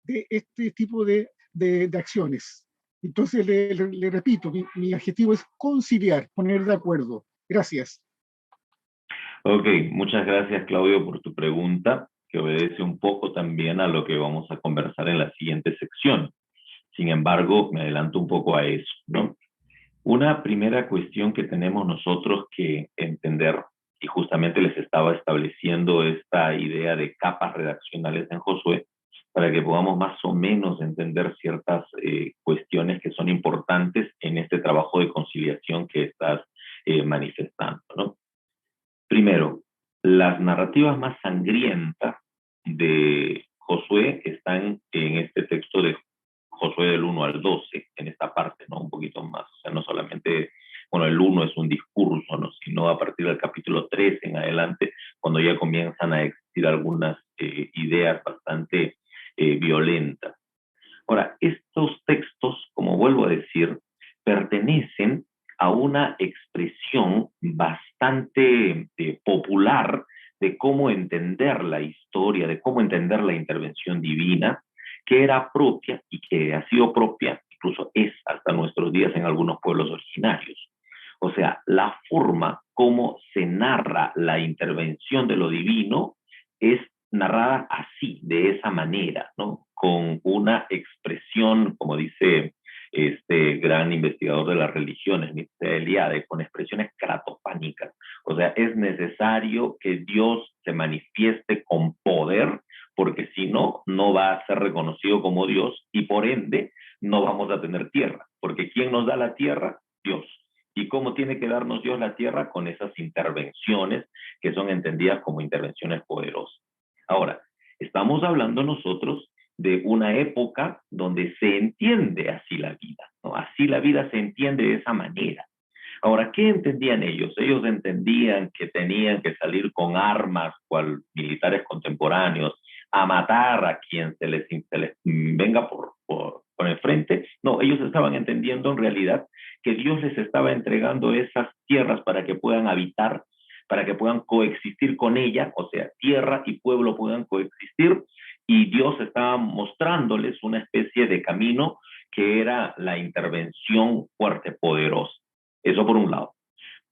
Speaker 2: de este tipo de acciones. Entonces, le repito, mi adjetivo es conciliar, poner de acuerdo. Gracias.
Speaker 1: Ok, muchas gracias, Claudio, por tu pregunta, que obedece un poco también a lo que vamos a conversar en la siguiente sección. Sin embargo, me adelanto un poco a eso, ¿no? Una primera cuestión que tenemos nosotros que entender, y justamente les estaba estableciendo esta idea de capas redaccionales en Josué, para que podamos más o menos entender ciertas cuestiones que son importantes en este trabajo de conciliación que estás manifestando, ¿no? Primero, las narrativas más sangrientas de Josué están en este texto de Josué del 1 al 12, en esta parte, ¿no? Un poquito más, o sea, no solamente, bueno, el 1 es un discurso, ¿no? Sino a partir del capítulo 3 en adelante, cuando ya comienzan a existir algunas ideas bastante violentas. Ahora, estos textos, como vuelvo a decir, pertenecen a una expresión bastante popular de cómo entender la historia, de cómo entender la intervención divina, que era propia y que ha sido propia, incluso es hasta nuestros días en algunos pueblos originarios. O sea, la forma como se narra la intervención de lo divino es narrada así, de esa manera, ¿no? Con una expresión, como dice este gran investigador de las religiones, Nietzsche Eliade, con expresiones cratofánicas. O sea, es necesario que Dios se manifieste con poder, porque si no, no va a ser reconocido como Dios y por ende no vamos a tener tierra, porque ¿quién nos da la tierra? Dios. ¿Y cómo tiene que darnos Dios la tierra? Con esas intervenciones que son entendidas como intervenciones poderosas. Ahora, estamos hablando nosotros de una época donde se entiende así la vida, ¿no? Así la vida se entiende de esa manera. Ahora, ¿qué entendían ellos? Ellos entendían que tenían que salir con armas, cual militares contemporáneos, a matar a quien se les venga por el frente. No, ellos estaban entendiendo en realidad que Dios les estaba entregando esas tierras para que puedan habitar, para que puedan coexistir con ella, o sea, tierra y pueblo puedan coexistir, y Dios estaba mostrándoles una especie de camino que era la intervención fuerte, poderosa. Eso por un lado.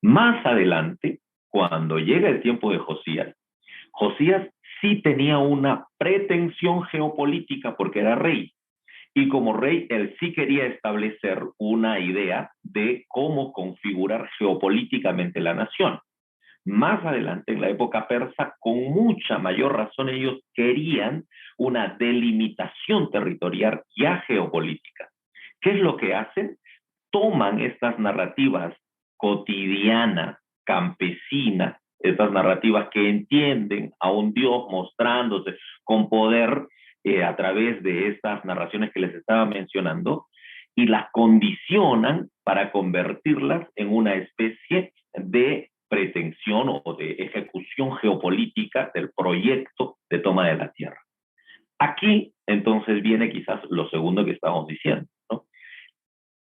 Speaker 1: Más adelante, cuando llega el tiempo de Josías, Josías sí tenía una pretensión geopolítica porque era rey. Y como rey, él sí quería establecer una idea de cómo configurar geopolíticamente la nación. Más adelante, en la época persa, con mucha mayor razón, ellos querían una delimitación territorial ya geopolítica. ¿Qué es lo que hacen? Toman estas narrativas cotidianas, campesinas, estas narrativas que entienden a un Dios mostrándose con poder a través de estas narraciones que les estaba mencionando, y las condicionan para convertirlas en una especie de pretensión o de ejecución geopolítica del proyecto de toma de la tierra. Aquí entonces viene quizás lo segundo que estamos diciendo, ¿no?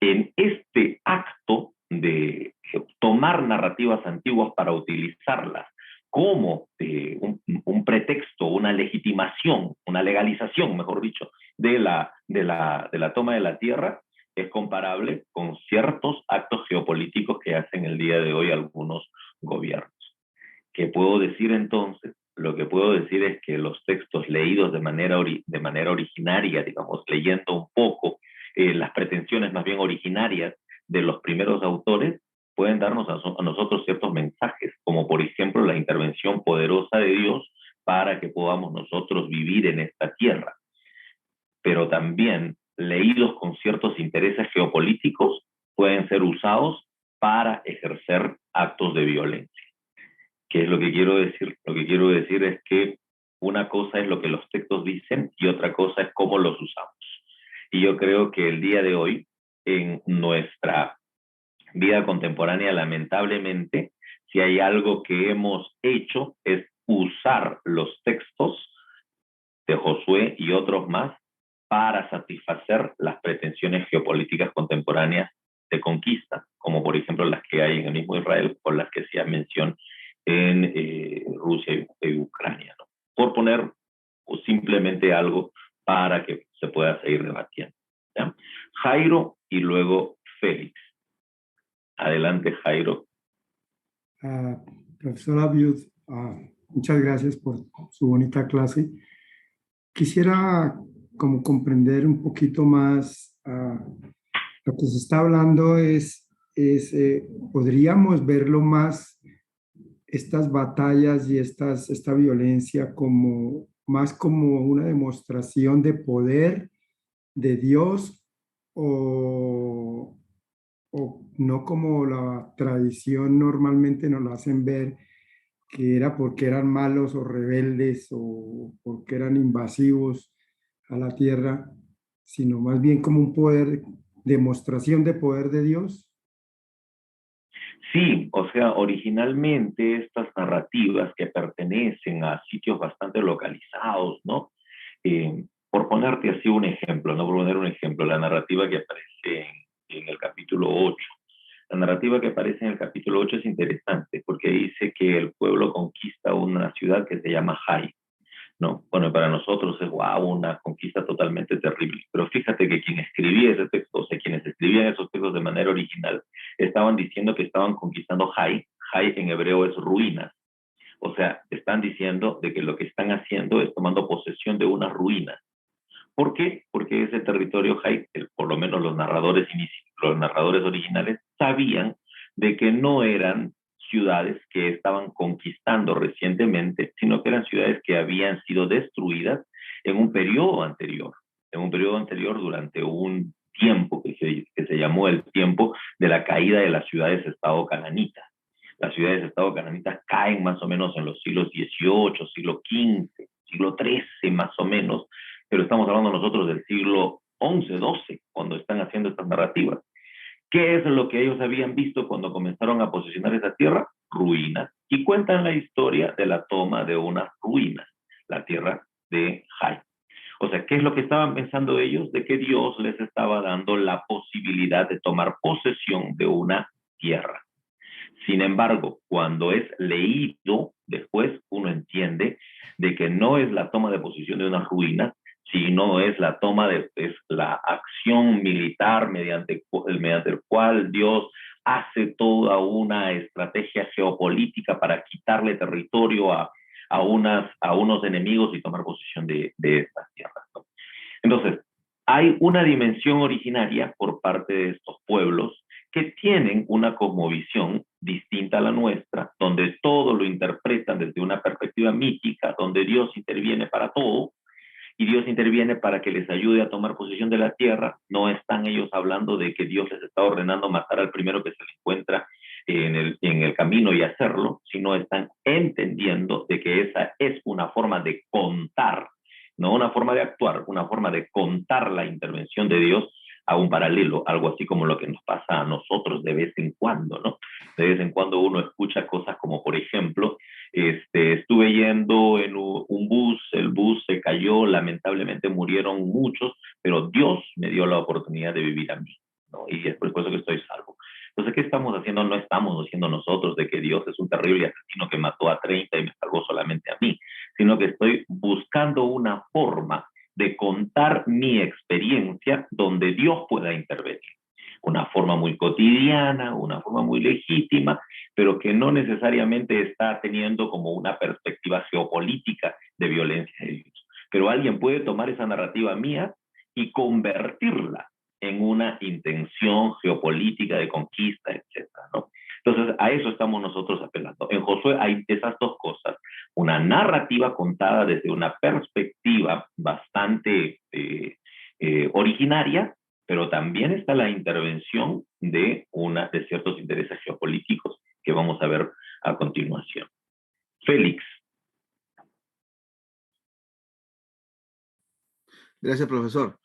Speaker 1: En este acto de tomar narrativas antiguas para utilizarlas como un pretexto, una legitimación, una legalización, mejor dicho, de la toma de la tierra, es comparable con ciertos actos geopolíticos que hacen el día de hoy algunos gobiernos. ¿Qué puedo decir entonces? Lo que puedo decir es que los textos leídos de manera originaria, digamos, leyendo un poco las pretensiones más bien originarias de los primeros autores, pueden darnos a nosotros ciertos mensajes, como por ejemplo la intervención poderosa de Dios para que podamos nosotros vivir en esta tierra. Pero también, leídos con ciertos intereses geopolíticos, pueden ser usados para ejercer actos de violencia. ¿Qué es lo que quiero decir? Lo que quiero decir es que una cosa es lo que los textos dicen y otra cosa es cómo los usamos. Y yo creo que el día de hoy, en nuestra vida contemporánea, lamentablemente, si hay algo que hemos hecho es usar los textos de Josué y otros más para satisfacer las pretensiones geopolíticas contemporáneas de conquista, como por ejemplo las que hay en el mismo Israel o las que se mencionan en Rusia y Ucrania, ¿no? Por poner simplemente algo para que se pueda seguir debatiendo, ¿ya? Jairo y luego Félix. Adelante, Jairo.
Speaker 3: Profesor Abiud, muchas gracias por su bonita clase. Quisiera como comprender un poquito más lo que se está hablando podríamos verlo más, estas batallas y esta violencia más como una demostración de poder de Dios o no como la tradición normalmente nos lo hacen ver, que era porque eran malos o rebeldes o porque eran invasivos a la tierra, sino más bien como un poder, demostración de poder de Dios.
Speaker 1: Sí, o sea, originalmente estas narrativas que pertenecen a sitios bastante localizados, ¿no? Por ponerte así un ejemplo, ¿no? Por poner un ejemplo, la narrativa que aparece en el capítulo 8. La narrativa que aparece en el capítulo 8 es interesante porque dice que el pueblo conquista una ciudad que se llama Hai, ¿no? Bueno, para nosotros es una conquista totalmente terrible. Pero fíjate que quien escribía ese texto, o sea, quienes escribían esos textos de manera original, estaban diciendo que estaban conquistando Hai. Hai en hebreo es ruinas. O sea, están diciendo de que lo que están haciendo es tomando posesión de unas ruinas. ¿Por qué? Porque ese territorio Hai, por lo menos los narradores originales, sabían de que no eran ciudades que estaban conquistando recientemente, sino que eran ciudades que habían sido destruidas en un periodo anterior, durante un tiempo que se llamó el tiempo de la caída de las ciudades-estado cananitas. Las ciudades-estado cananitas caen más o menos en los siglos XVIII, siglo XV, siglo XIII más o menos, pero estamos hablando nosotros del siglo XI, XII, cuando están haciendo estas narrativas. ¿Qué es lo que ellos habían visto cuando comenzaron a posesionar esa tierra? Ruinas. Y cuentan la historia de la toma de unas ruinas, la tierra de Jai. O sea, ¿qué es lo que estaban pensando ellos? De que Dios les estaba dando la posibilidad de tomar posesión de una tierra. Sin embargo, cuando es leído, después uno entiende de que no es la toma de posesión de unas ruinas, sino es la toma de, es la acción militar mediante el cual Dios hace toda una estrategia geopolítica para quitarle territorio a unos enemigos y tomar posesión de estas tierras, ¿no? Entonces, hay una dimensión originaria por parte de estos pueblos que tienen una cosmovisión distinta a la nuestra, donde todo lo interpretan desde una perspectiva mítica, donde Dios interviene para todo, y Dios interviene para que les ayude a tomar posesión de la tierra. No están ellos hablando de que Dios les está ordenando matar al primero que se les encuentra en el camino y hacerlo, sino están entendiendo de que esa es una forma de contar, no una forma de actuar, una forma de contar la intervención de Dios a un paralelo, algo así como lo que nos pasa a nosotros de vez en cuando, ¿no? De vez en cuando uno escucha cosas como, por ejemplo, estuve yendo en un bus, el bus se cayó, lamentablemente murieron muchos, pero Dios me dio la oportunidad de vivir a mí, ¿no? Y es por eso que estoy salvo. Entonces, ¿qué estamos haciendo? No estamos diciendo nosotros de que Dios es un terrible asesino que mató a 30 y me salvó solamente a mí, sino que estoy buscando una forma de contar mi experiencia donde Dios pueda intervenir. Una forma muy cotidiana, una forma muy legítima, pero que no necesariamente está teniendo como una perspectiva geopolítica de violencia de Dios. Pero alguien puede tomar esa narrativa mía y convertirla en una intención geopolítica de conquista, etcétera, ¿no? Entonces, a eso estamos nosotros apelando. En Josué hay esas dos cosas: una narrativa contada desde una perspectiva bastante originaria, pero también está la intervención de ciertos intereses geopolíticos que vamos a ver a continuación. Félix.
Speaker 4: Gracias, profesor.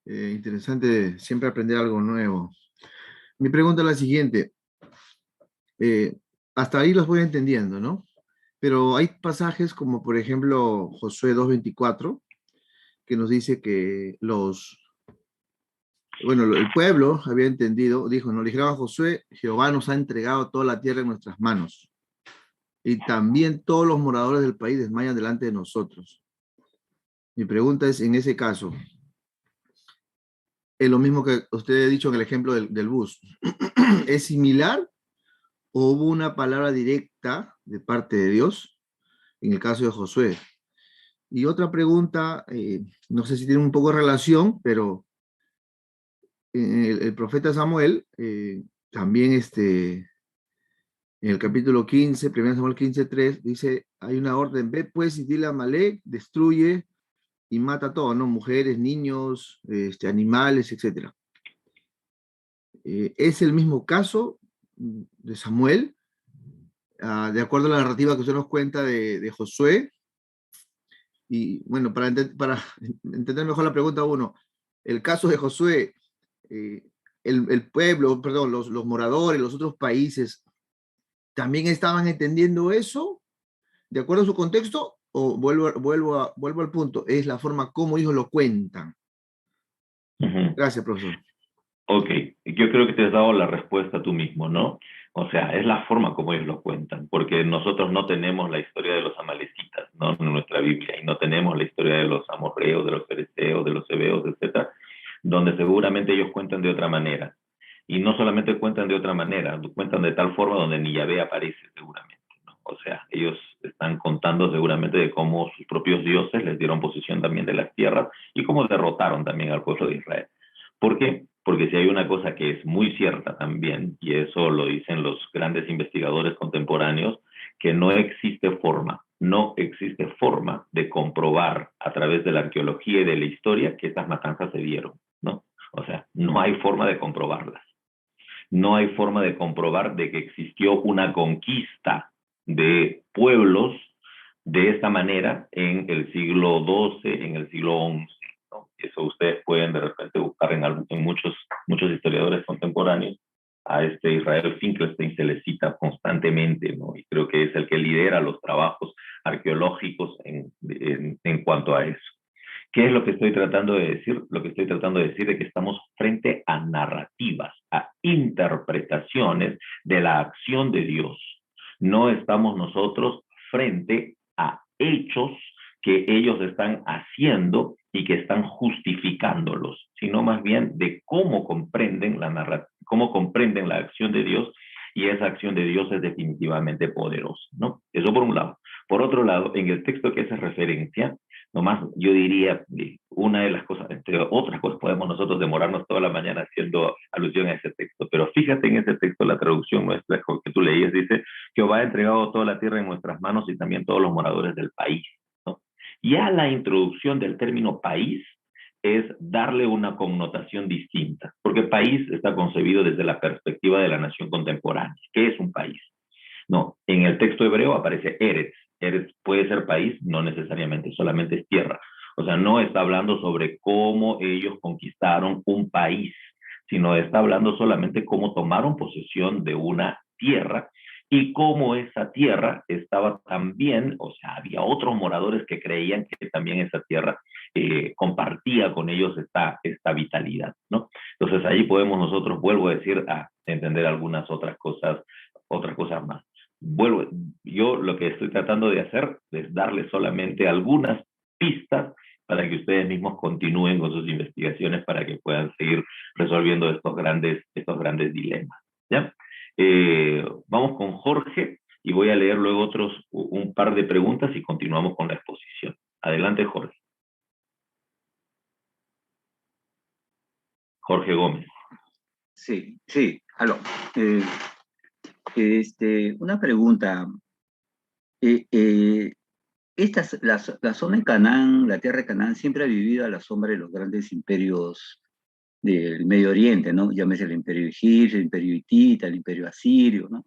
Speaker 4: Interesante siempre aprender algo nuevo. Mi pregunta es la siguiente. Hasta ahí los voy entendiendo, ¿no? Pero hay pasajes como, por ejemplo, Josué 2:24, que nos dice que el pueblo había entendido, dijo, no le dijeron a Josué, Jehová nos ha entregado toda la tierra en nuestras manos, y también todos los moradores del país desmayan delante de nosotros. Mi pregunta es, en ese caso, es lo mismo que usted ha dicho en el ejemplo del bus. ¿Es similar o hubo una palabra directa de parte de Dios en el caso de Josué? Y otra pregunta, no sé si tiene un poco de relación, pero el profeta Samuel, también en el capítulo 15, 1 Samuel 15:3, dice, hay una orden, ve pues y dile a Amalek, destruye y mata a todo, ¿no? Mujeres, niños, animales, etc. Es el mismo caso de Samuel, de acuerdo a la narrativa que usted nos cuenta de Josué. Y bueno, para entender mejor la pregunta uno, el caso de Josué, el pueblo, perdón, los moradores, los otros países, ¿también estaban entendiendo eso de acuerdo a su contexto? O vuelvo al punto, es la forma como ellos lo cuentan. Gracias, profesor.
Speaker 1: Ok, yo creo que te has dado la respuesta tú mismo, ¿no? O sea, es la forma como ellos lo cuentan, porque nosotros no tenemos la historia de los amalecitas, ¿no? En nuestra Biblia, y no tenemos la historia de los amorreos, de los fereceos, de los heveos, etcétera, donde seguramente ellos cuentan de otra manera. Y no solamente cuentan de otra manera, cuentan de tal forma donde ni Yahvé aparece seguramente, ¿no? O sea, ellos están contando seguramente de cómo sus propios dioses les dieron posesión también de las tierras y cómo derrotaron también al pueblo de Israel. ¿Por qué? Porque si hay una cosa que es muy cierta también, y eso lo dicen los grandes investigadores contemporáneos, que no existe forma de comprobar a través de la arqueología y de la historia que estas matanzas se dieron, ¿no? O sea, no hay forma de comprobarlas. No hay forma de comprobar de que existió una conquista de pueblos de esta manera en el siglo XII, en el siglo XI. eso ustedes pueden de repente buscar en muchos historiadores contemporáneos. A este Israel Finkelstein se le cita constantemente, ¿no? Y creo que es el que lidera los trabajos arqueológicos en cuanto a eso. ¿Qué es lo que estoy tratando de decir? Lo que estoy tratando de decir es que estamos frente a narrativas, a interpretaciones de la acción de Dios. No estamos nosotros frente a hechos que ellos están haciendo y que están justificándolos, sino más bien de cómo comprenden cómo comprenden la acción de Dios, y esa acción de Dios es definitivamente poderosa, ¿no? Eso por un lado. Por otro lado, en el texto que hace referencia, nomás yo diría, una de las cosas, entre otras cosas, podemos nosotros demorarnos toda la mañana haciendo alusión a ese texto, pero fíjate en ese texto, la traducción nuestra que tú leías, dice: Jehová ha entregado toda la tierra en nuestras manos y también todos los moradores del país, ¿no? Ya la introducción del término país es darle una connotación distinta, porque país está concebido desde la perspectiva de la nación contemporánea. ¿Qué es un país? No, en el texto hebreo aparece Eretz. Eretz puede ser país, no necesariamente, solamente es tierra. O sea, no está hablando sobre cómo ellos conquistaron un país, sino está hablando solamente cómo tomaron posesión de una tierra y cómo esa tierra estaba también, o sea, había otros moradores que creían que también esa tierra compartía con ellos esta vitalidad, ¿no? Entonces ahí podemos nosotros, vuelvo a decir, a entender algunas otras cosas más. Yo lo que estoy tratando de hacer es darles solamente algunas pistas para que ustedes mismos continúen con sus investigaciones, para que puedan seguir resolviendo estos grandes dilemas, ¿ya? Vamos con Jorge y voy a leer luego un par de preguntas y continuamos con la exposición. Adelante, Jorge. Jorge Gómez.
Speaker 5: Sí, aló. Una pregunta. La zona de Canaán, la tierra de Canaán, siempre ha vivido a la sombra de los grandes imperios del Medio Oriente, ¿no? Llámese el imperio egipcio, el imperio hitita, el imperio asirio, ¿no?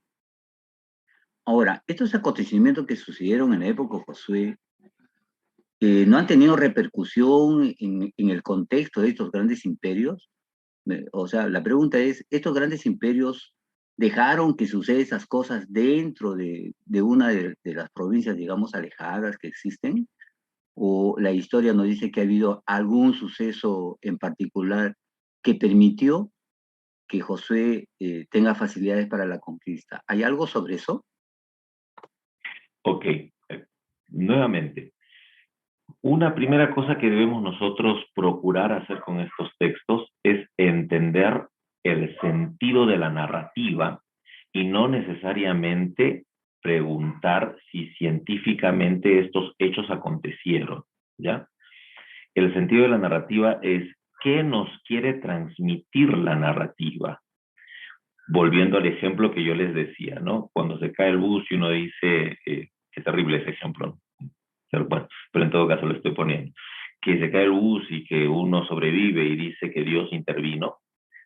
Speaker 5: Ahora, estos acontecimientos que sucedieron en la época de Josué, ¿no han tenido repercusión en el contexto de estos grandes imperios? O sea, la pregunta es, ¿estos grandes imperios dejaron que sucedan esas cosas dentro de una de las provincias, digamos, alejadas que existen? ¿O la historia nos dice que ha habido algún suceso en particular que permitió que Josué tenga facilidades para la conquista? ¿Hay algo sobre eso?
Speaker 1: Ok, nuevamente. Una primera cosa que debemos nosotros procurar hacer con estos textos es entender el sentido de la narrativa y no necesariamente preguntar si científicamente estos hechos acontecieron, ¿ya? El sentido de la narrativa es qué nos quiere transmitir la narrativa. Volviendo al ejemplo que yo les decía, ¿no? Cuando se cae el bus y uno dice, qué terrible ese ejemplo, bueno, pero en todo caso lo estoy poniendo, que se cae el bus y que uno sobrevive y dice que Dios intervino.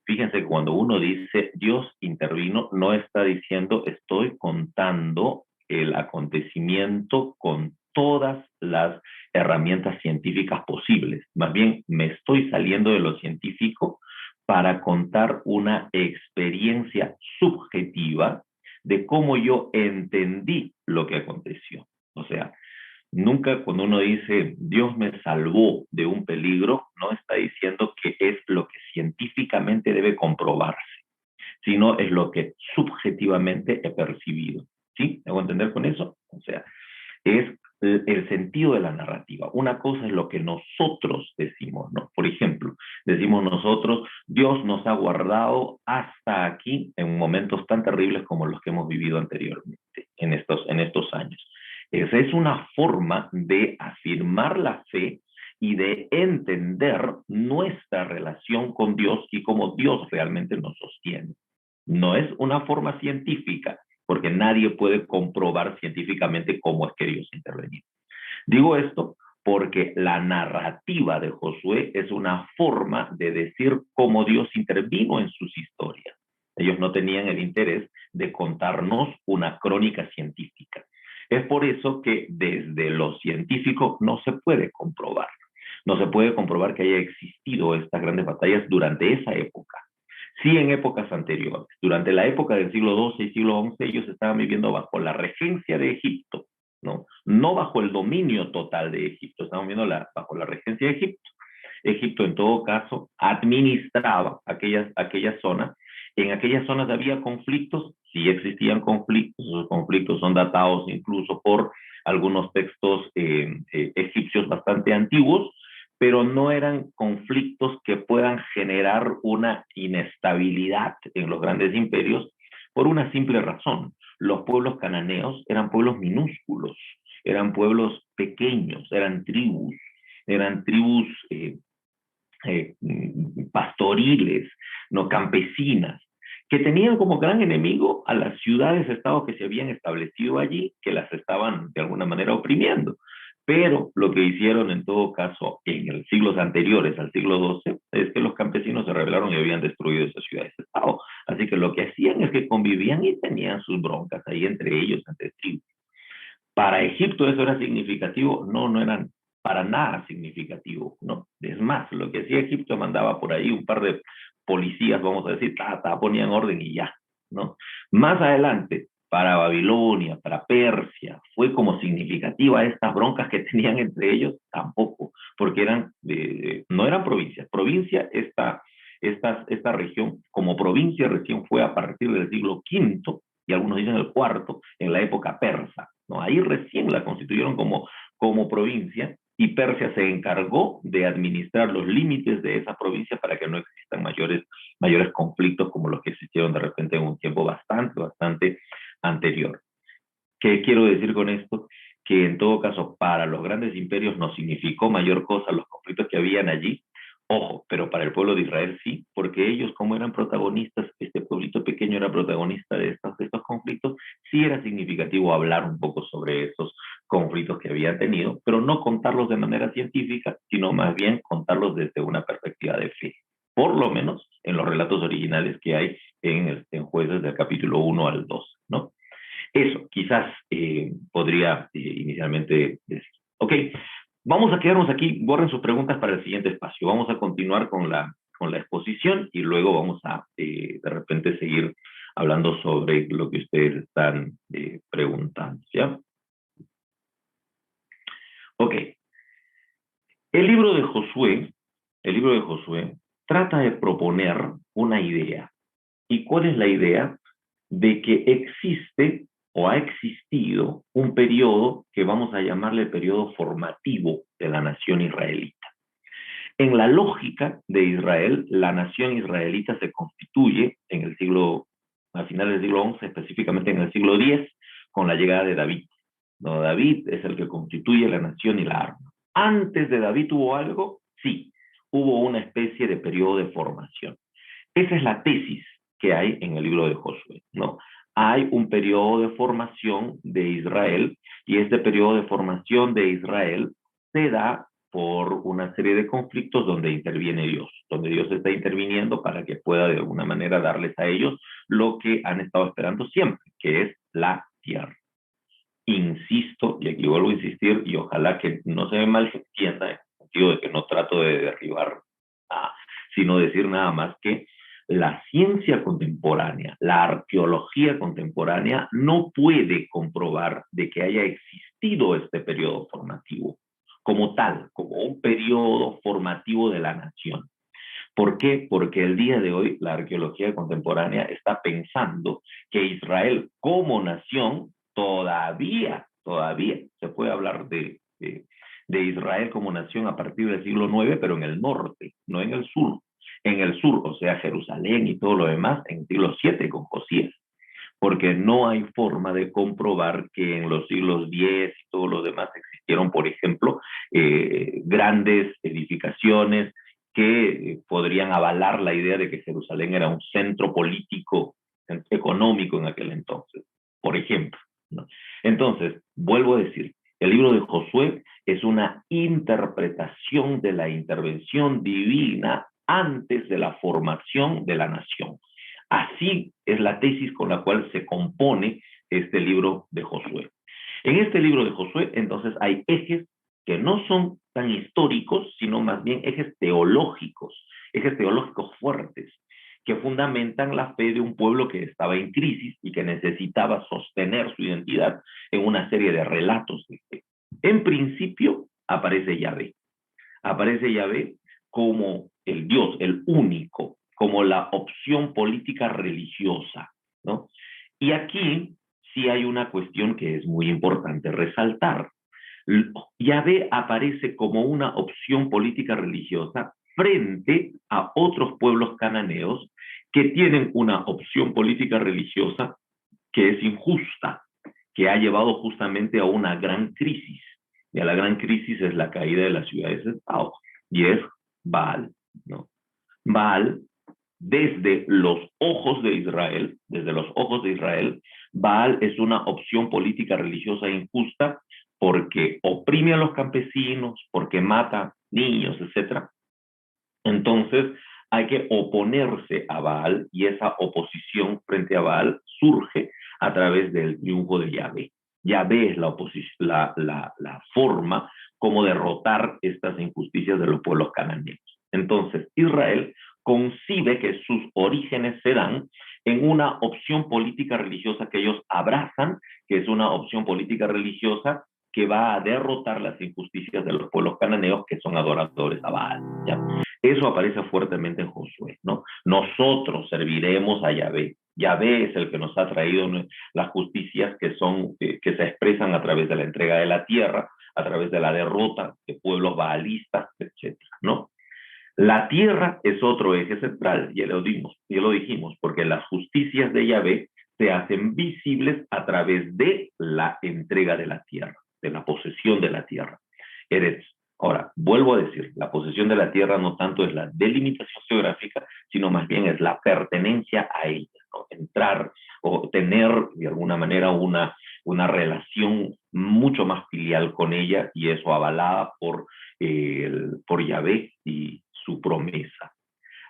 Speaker 1: Fíjense que cuando uno dice Dios intervino, no está diciendo estoy contando el acontecimiento con todas las herramientas científicas posibles. Más bien, me estoy saliendo de lo científico para contar una experiencia subjetiva de cómo yo entendí lo que aconteció. O sea, nunca cuando uno dice Dios me salvó de un peligro, no está diciendo que es lo que científicamente debe comprobarse, sino es lo que subjetivamente he percibido. ¿Sí? ¿Me hago entender con eso? O sea, es el sentido de la narrativa. Una cosa es lo que nosotros decimos, ¿no? Por ejemplo, decimos nosotros, Dios nos ha guardado hasta aquí en momentos tan terribles como los que hemos vivido anteriormente, en estos años. Esa es una forma de afirmar la fe y de entender nuestra relación con Dios y cómo Dios realmente nos sostiene. No es una forma científica, porque nadie puede comprobar científicamente cómo es que Dios intervenió. Digo esto porque la narrativa de Josué es una forma de decir cómo Dios intervino en sus historias. Ellos no tenían el interés de contarnos una crónica científica. Es por eso que desde lo científico no se puede comprobar. No se puede comprobar que haya existido estas grandes batallas durante esa época. Sí, en épocas anteriores. Durante la época del siglo XII y siglo XI, ellos estaban viviendo bajo la regencia de Egipto, ¿no? No bajo el dominio total de Egipto, estaban viviendo bajo la regencia de Egipto. Egipto, en todo caso, administraba aquellas zonas. En aquellas zonas había conflictos, sí existían conflictos, esos conflictos son datados incluso por algunos textos egipcios bastante antiguos, pero no eran conflictos que puedan generar una inestabilidad en los grandes imperios por una simple razón. Los pueblos cananeos eran pueblos minúsculos, eran pueblos pequeños, eran tribus pastoriles, no campesinas, que tenían como gran enemigo a las ciudades-estado que se habían establecido allí, que las estaban de alguna manera oprimiendo. Pero lo que hicieron en todo caso en los siglos anteriores al siglo XII es que los campesinos se rebelaron y habían destruido esas ciudades-estado. Así que lo que hacían es que convivían y tenían sus broncas ahí entre ellos, entre tribus. Para Egipto eso era significativo, no eran para nada significativo, no. Es más, lo que hacía Egipto, mandaba por ahí un par de policías, vamos a decir, ponían orden y ya, ¿no? Más adelante, para Babilonia, para Persia, fue como significativa estas broncas que tenían entre ellos, tampoco, porque no eran provincias. Provincia, esta región, como provincia recién fue a partir del siglo V, y algunos dicen el IV, en la época persa, ¿no? Ahí recién la constituyeron como provincia, y Persia se encargó de administrar los límites de esa provincia para que no existan mayores conflictos como los que existieron de repente en un tiempo bastante anterior. ¿Qué quiero decir con esto? Que en todo caso para los grandes imperios no significó mayor cosa los conflictos que habían allí. Ojo, pero para el pueblo de Israel sí, porque ellos como eran protagonistas, este pueblito pequeño era protagonista de estos conflictos, sí era significativo hablar un poco sobre esos conflictos que habían tenido, pero no contarlos de manera científica, sino más bien contarlos desde una perspectiva de fe, por lo menos en los relatos originales que hay en Jueces del capítulo 1 al 2, ¿no? Eso, quizás podría inicialmente decir. Ok, vamos a quedarnos aquí, borren sus preguntas para el siguiente espacio. Vamos a continuar con la exposición y luego vamos a de repente seguir hablando sobre lo que ustedes están preguntando, ¿ya? Ok. El libro de Josué trata de proponer una idea. ¿Y cuál es la idea? De que existe o ha existido un periodo que vamos a llamarle el periodo formativo de la nación israelita. En la lógica de Israel, la nación israelita se constituye a finales del siglo XI, específicamente en el siglo X, con la llegada de David. No, David es el que constituye la nación y la arma. ¿Antes de David hubo algo? Sí, hubo una especie de periodo de formación. Esa es la tesis que hay en el libro de Josué, ¿no? Hay un periodo de formación de Israel y este periodo de formación de Israel se da por una serie de conflictos donde interviene Dios, donde Dios está interviniendo para que pueda de alguna manera darles a ellos lo que han estado esperando siempre, que es la tierra. Insisto, y aquí vuelvo a insistir, y ojalá que no se me malentienda en el sentido de que no trato de derribar, sino decir nada más que la ciencia contemporánea, la arqueología contemporánea no puede comprobar de que haya existido este periodo formativo como tal, como un periodo formativo de la nación. ¿Por qué? Porque el día de hoy la arqueología contemporánea está pensando que Israel como nación todavía se puede hablar de Israel como nación a partir del siglo IX, pero en el norte, no en el sur. En el sur, o sea, Jerusalén y todo lo demás, en el siglo VII con Josías, porque no hay forma de comprobar que en los siglos X y todo lo demás existieron, por ejemplo, grandes edificaciones que podrían avalar la idea de que Jerusalén era un centro político, económico en aquel entonces, por ejemplo, ¿no? Entonces, vuelvo a decir, el libro de Josué es una interpretación de la intervención divina antes de la formación de la nación. Así es la tesis con la cual se compone este libro de Josué. En este libro de Josué, entonces, hay ejes que no son tan históricos, sino más bien ejes teológicos fuertes, que fundamentan la fe de un pueblo que estaba en crisis y que necesitaba sostener su identidad en una serie de relatos de fe. En principio, aparece Yahvé. Aparece Yahvé como el Dios, el único, como la opción política religiosa, ¿no? Y aquí sí hay una cuestión que es muy importante resaltar. Yahvé aparece como una opción política religiosa frente a otros pueblos cananeos que tienen una opción política religiosa que es injusta, que ha llevado justamente a una gran crisis. Y a la gran crisis es la caída de las ciudades-estado, y es Baal, ¿no? Baal, desde los ojos de Israel, Baal es una opción política religiosa injusta porque oprime a los campesinos, porque mata niños, etc. Entonces, hay que oponerse a Baal, y esa oposición frente a Baal surge a través del triunfo de Yahvé. Yahvé es la forma como derrotar estas injusticias de los pueblos cananeos. Entonces, Israel concibe que sus orígenes se dan en una opción política religiosa que ellos abrazan, que es una opción política religiosa que va a derrotar las injusticias de los pueblos cananeos que son adoradores a Baal, ¿ya? Eso aparece fuertemente en Josué, ¿no? Nosotros serviremos a Yahvé. Yahvé es el que nos ha traído las justicias que se expresan a través de la entrega de la tierra, a través de la derrota de pueblos baalistas, etcétera, ¿no? La tierra es otro eje central, ya lo dijimos, porque las justicias de Yahvé se hacen visibles a través de la entrega de la tierra, de la posesión de la tierra. Ahora, vuelvo a decir, la posesión de la tierra no tanto es la delimitación geográfica, sino más bien es la pertenencia a ella, ¿no? Entrar o tener de alguna manera una relación mucho más filial con ella, y eso avalada por Yahvé y su promesa.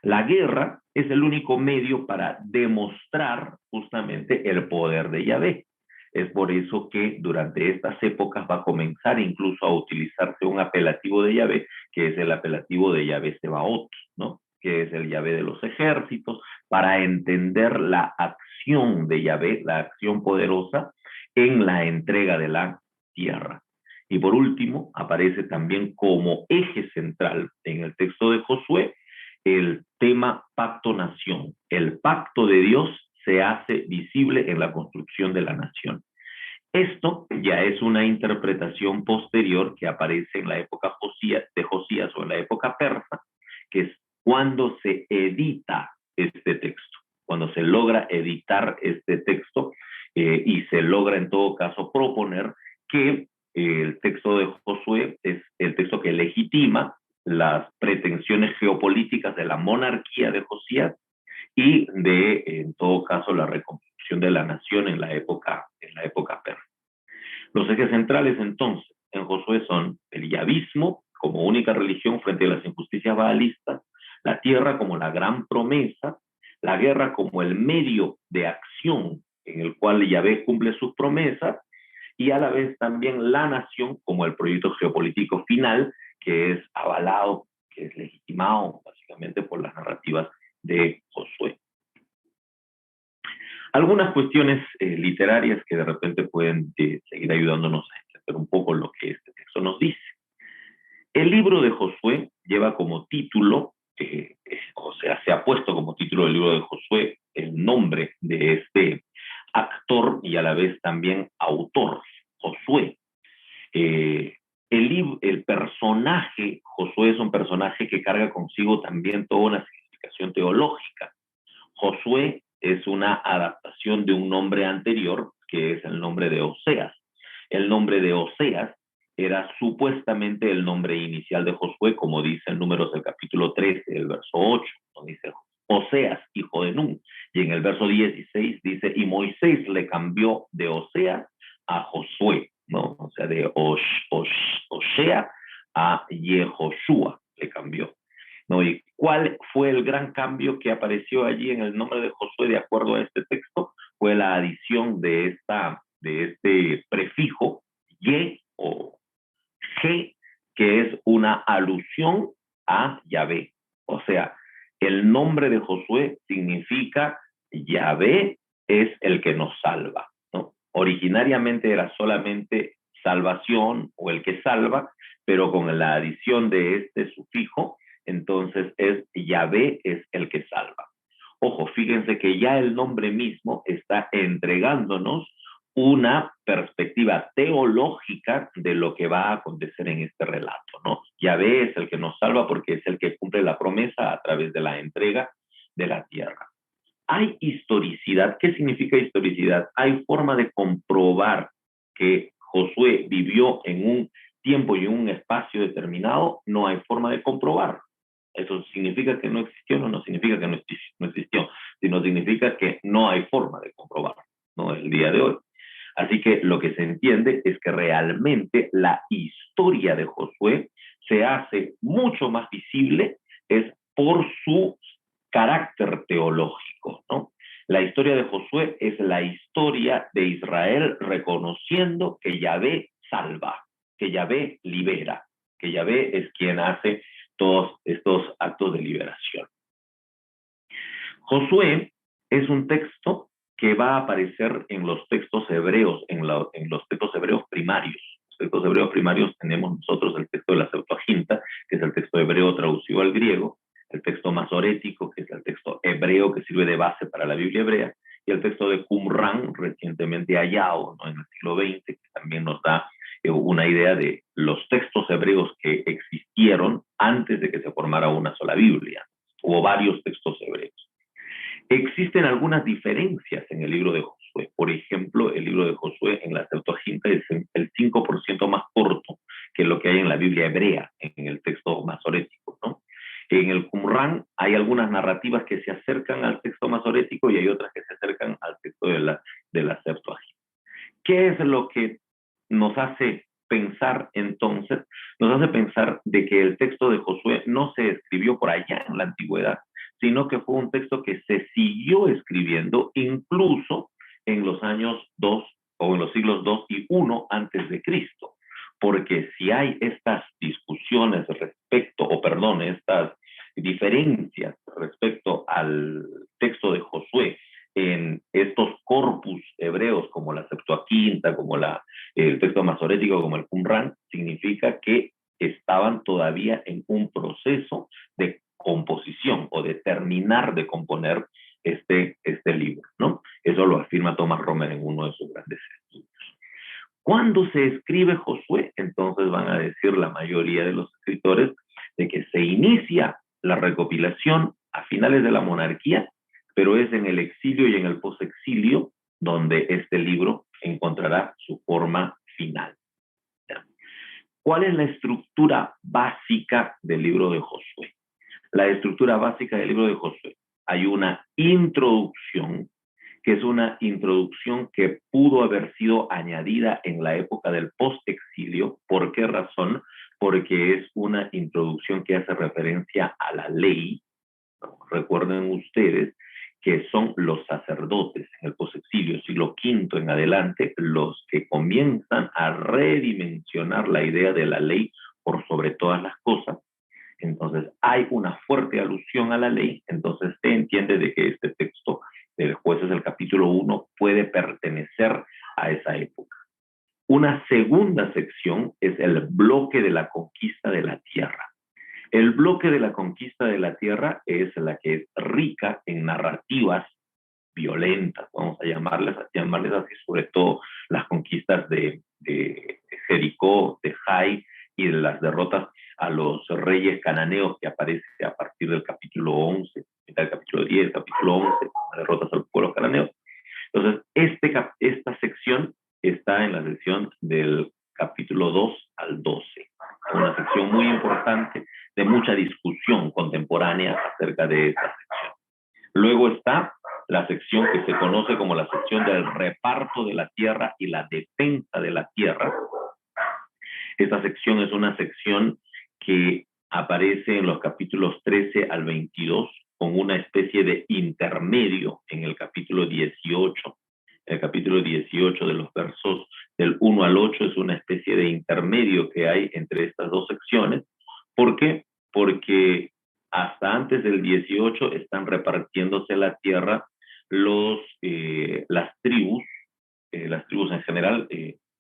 Speaker 1: La guerra es el único medio para demostrar justamente el poder de Yahvé. Es por eso que durante estas épocas va a comenzar incluso a utilizarse un apelativo de Yahvé, que es el apelativo de Yahvé Sebaot, ¿no? Que es el Yahvé de los ejércitos, para entender la acción de Yahvé, la acción poderosa en la entrega de la tierra. Y por último, aparece también como eje central en el texto de Josué el tema pacto-nación. El pacto de Dios se hace visible en la construcción de la nación. Esto ya es una interpretación posterior que aparece en la época de Josías o en la época persa, que es cuando se edita este texto, cuando se logra editar este texto y se logra en todo caso proponer que el texto de Josué es el texto que legitima las pretensiones geopolíticas de la monarquía de Josías y en todo caso, la reconstrucción de la nación en la época persa. Los ejes centrales, entonces, en Josué son el yavismo como única religión frente a las injusticias baalistas, la tierra como la gran promesa, la guerra como el medio de acción en el cual Yahvé cumple sus promesas, y a la vez también la nación como el proyecto geopolítico final, que es avalado, que es legitimado básicamente por las narrativas de Josué. Algunas cuestiones literarias que de repente pueden seguir ayudándonos a entender un poco lo que este texto nos dice. El libro de Josué lleva como título, o sea, se ha puesto como título del libro de Josué el nombre de este actor y a la vez también autor, Josué. El personaje, Josué, es un personaje que carga consigo también toda una significación teológica. Josué es una adaptación de un nombre anterior, que es el nombre de Oseas. El nombre de Oseas era supuestamente el nombre inicial de Josué, como dice en Números del capítulo 13, el verso 8, donde dice Oseas, hijo de Nun. Y en el verso 16 dice, y Moisés le cambió de Oseas a Josué, ¿no? O sea, de Osea a Yehoshua le cambió, ¿no? ¿Y cuál fue el gran cambio que apareció allí en el nombre de Josué de acuerdo a este texto? Fue la adición de este prefijo, ye o ge, que es una alusión a Yahvé. O sea, el nombre de Josué significa Yahvé es el que nos salva, ¿no? Originariamente era solamente salvación o el que salva, pero con la adición de este sufijo, entonces es Yahvé es el que salva. Ojo, fíjense que ya el nombre mismo está entregándonos una perspectiva teológica de lo que va a acontecer en este relato, ¿no? Yahvé es el que nos salva porque es el que cumple la promesa a través de la entrega de la tierra. Hay historicidad. ¿Qué significa historicidad? Hay forma de comprobar que Josué vivió en un tiempo y en un espacio determinado. No hay forma de comprobar. ¿Eso significa que no existió? No, no significa que no existió, sino significa que no hay forma de comprobar, ¿no? El día de hoy. Así que lo que se entiende es que realmente la historia de Josué se hace mucho más visible es por su carácter teológico, ¿no? La historia de Josué es la historia de Israel reconociendo que Yahvé salva, que Yahvé libera, que Yahvé es quien hace todos estos actos de liberación. Josué es un texto que va a aparecer en los textos hebreos, en los textos hebreos primarios. Los textos hebreos primarios tenemos nosotros el texto de la Septuaginta, que es el texto hebreo traducido al griego, el texto masorético, que es el texto hebreo que sirve de base para la Biblia hebrea, y el texto de Qumran, recientemente hallado, ¿no?, en el siglo XX, que también nos da una idea de los textos hebreos que existieron antes de que se formara una sola Biblia. Hubo varios textos hebreos. Existen algunas diferencias en el libro de Josué. Por ejemplo, el libro de Josué en la Septuaginta es el 5% más corto que lo que hay en la Biblia hebrea, en el texto masorético, ¿no? En el Qumran hay algunas narrativas que se acercan al texto masorético y hay otras que se acercan al texto de la Septuaginta. ¿Qué es lo que nos hace pensar entonces? Nos hace pensar de que el texto de Josué no se escribió por allá en la antigüedad, sino que fue un texto que se siguió escribiendo incluso en los años 2 o en los siglos 2 y 1 antes de Cristo. Porque si hay estas discusiones respecto, estas diferencias respecto al texto de Josué en estos corpus hebreos como la Septuaginta, como el texto masorético, como el Qumran, significa que estaban todavía en un proceso de composición o de terminar de componer este libro, ¿no? Eso lo afirma Thomas Romer en uno de sus grandes estudios. Cuando se escribe Josué, entonces van a decir la mayoría de los escritores de que se inicia la recopilación a finales de la monarquía, pero es en el exilio y en el posexilio donde este libro encontrará su forma final. ¿Cuál es la estructura básica del libro de Josué? La estructura básica del libro de Josué. Hay una introducción, que es una introducción que pudo haber sido añadida en la época del post-exilio. ¿Por qué razón? Porque es una introducción que hace referencia a la ley. Recuerden ustedes que son los sacerdotes en el post-exilio, siglo V en adelante, los que comienzan a redimensionar la idea de la ley por sobre todas las cosas. Entonces hay una fuerte alusión a la ley, entonces se entiende de que este texto de Jueces del capítulo 1 puede pertenecer a esa época. Una segunda sección es el bloque de la conquista de la tierra. El bloque de la conquista de la tierra es la que es rica en narrativas violentas, vamos a llamarles así, sobre todo las conquistas de Jericó, de Jai, y de las derrotas a los reyes cananeos que aparece a partir del capítulo 11, del capítulo 10, capítulo 11, derrotas a los pueblos cananeos. Entonces, esta sección está en la sección del capítulo 2 al 12, una sección muy importante de mucha discusión contemporánea acerca de esta sección. Luego está la sección que se conoce como la sección del reparto de la tierra y la defensa de la tierra. Esta sección es una sección que aparece en los capítulos 13 al 22 con una especie de intermedio en el capítulo 18. El capítulo 18 de los versos del 1 al 8 es una especie de intermedio que hay entre estas dos secciones. ¿Por qué? Porque hasta antes del 18 están repartiéndose la tierra las tribus en general,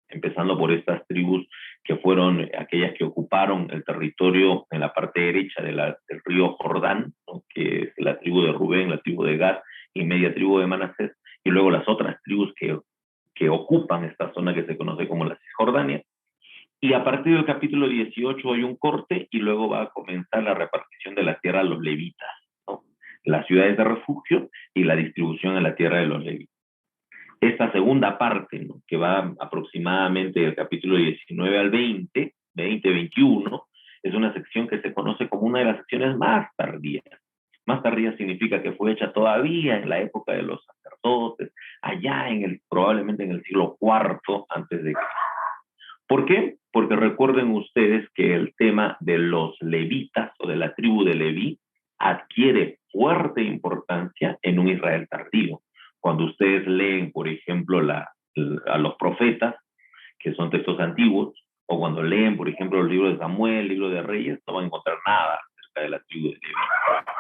Speaker 1: empezando por estas tribus que fueron aquellas que ocuparon el territorio en la parte derecha del río Jordán, ¿no? Que es la tribu de Rubén, la tribu de Gad y media tribu de Manasés, y luego las otras tribus que ocupan esta zona que se conoce como la Cisjordania. Y a partir del capítulo 18 hay un corte y luego va a comenzar la repartición de la tierra a los levitas, ¿no? Las ciudades de refugio y la distribución en la tierra de los levitas. Esta segunda parte, ¿no? Que va aproximadamente del capítulo 19 al 21, es una sección que se conoce como una de las secciones más tardías. Más tardía significa que fue hecha todavía en la época de los sacerdotes, allá probablemente en el siglo IV antes de Cristo. ¿Por qué? Porque recuerden ustedes que el tema de los levitas o de la tribu de Leví adquiere fuerte importancia en un Israel tardío. Cuando ustedes leen, por ejemplo, a los profetas, que son textos antiguos, o cuando leen, por ejemplo, el libro de Samuel, el libro de Reyes, no van a encontrar nada acerca de la tribu de Leví.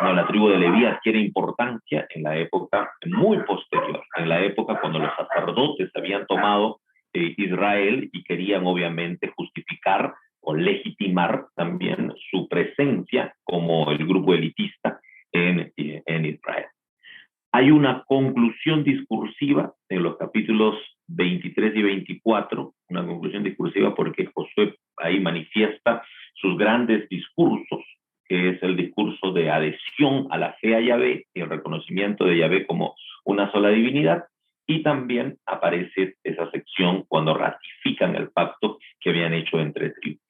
Speaker 1: No, la tribu de Leví adquiere importancia en la época muy posterior, en la época cuando los sacerdotes habían tomado Israel y querían obviamente justificar o legitimar también su presencia como el grupo elitista en Israel. Hay una conclusión discursiva en los capítulos 23 y 24, una conclusión discursiva porque Josué ahí manifiesta sus grandes discursos, que es el discurso de adhesión a la fe a Yahvé y el reconocimiento de Yahvé como una sola divinidad, y también aparece esa sección cuando ratifican el pacto que habían hecho entre tribus.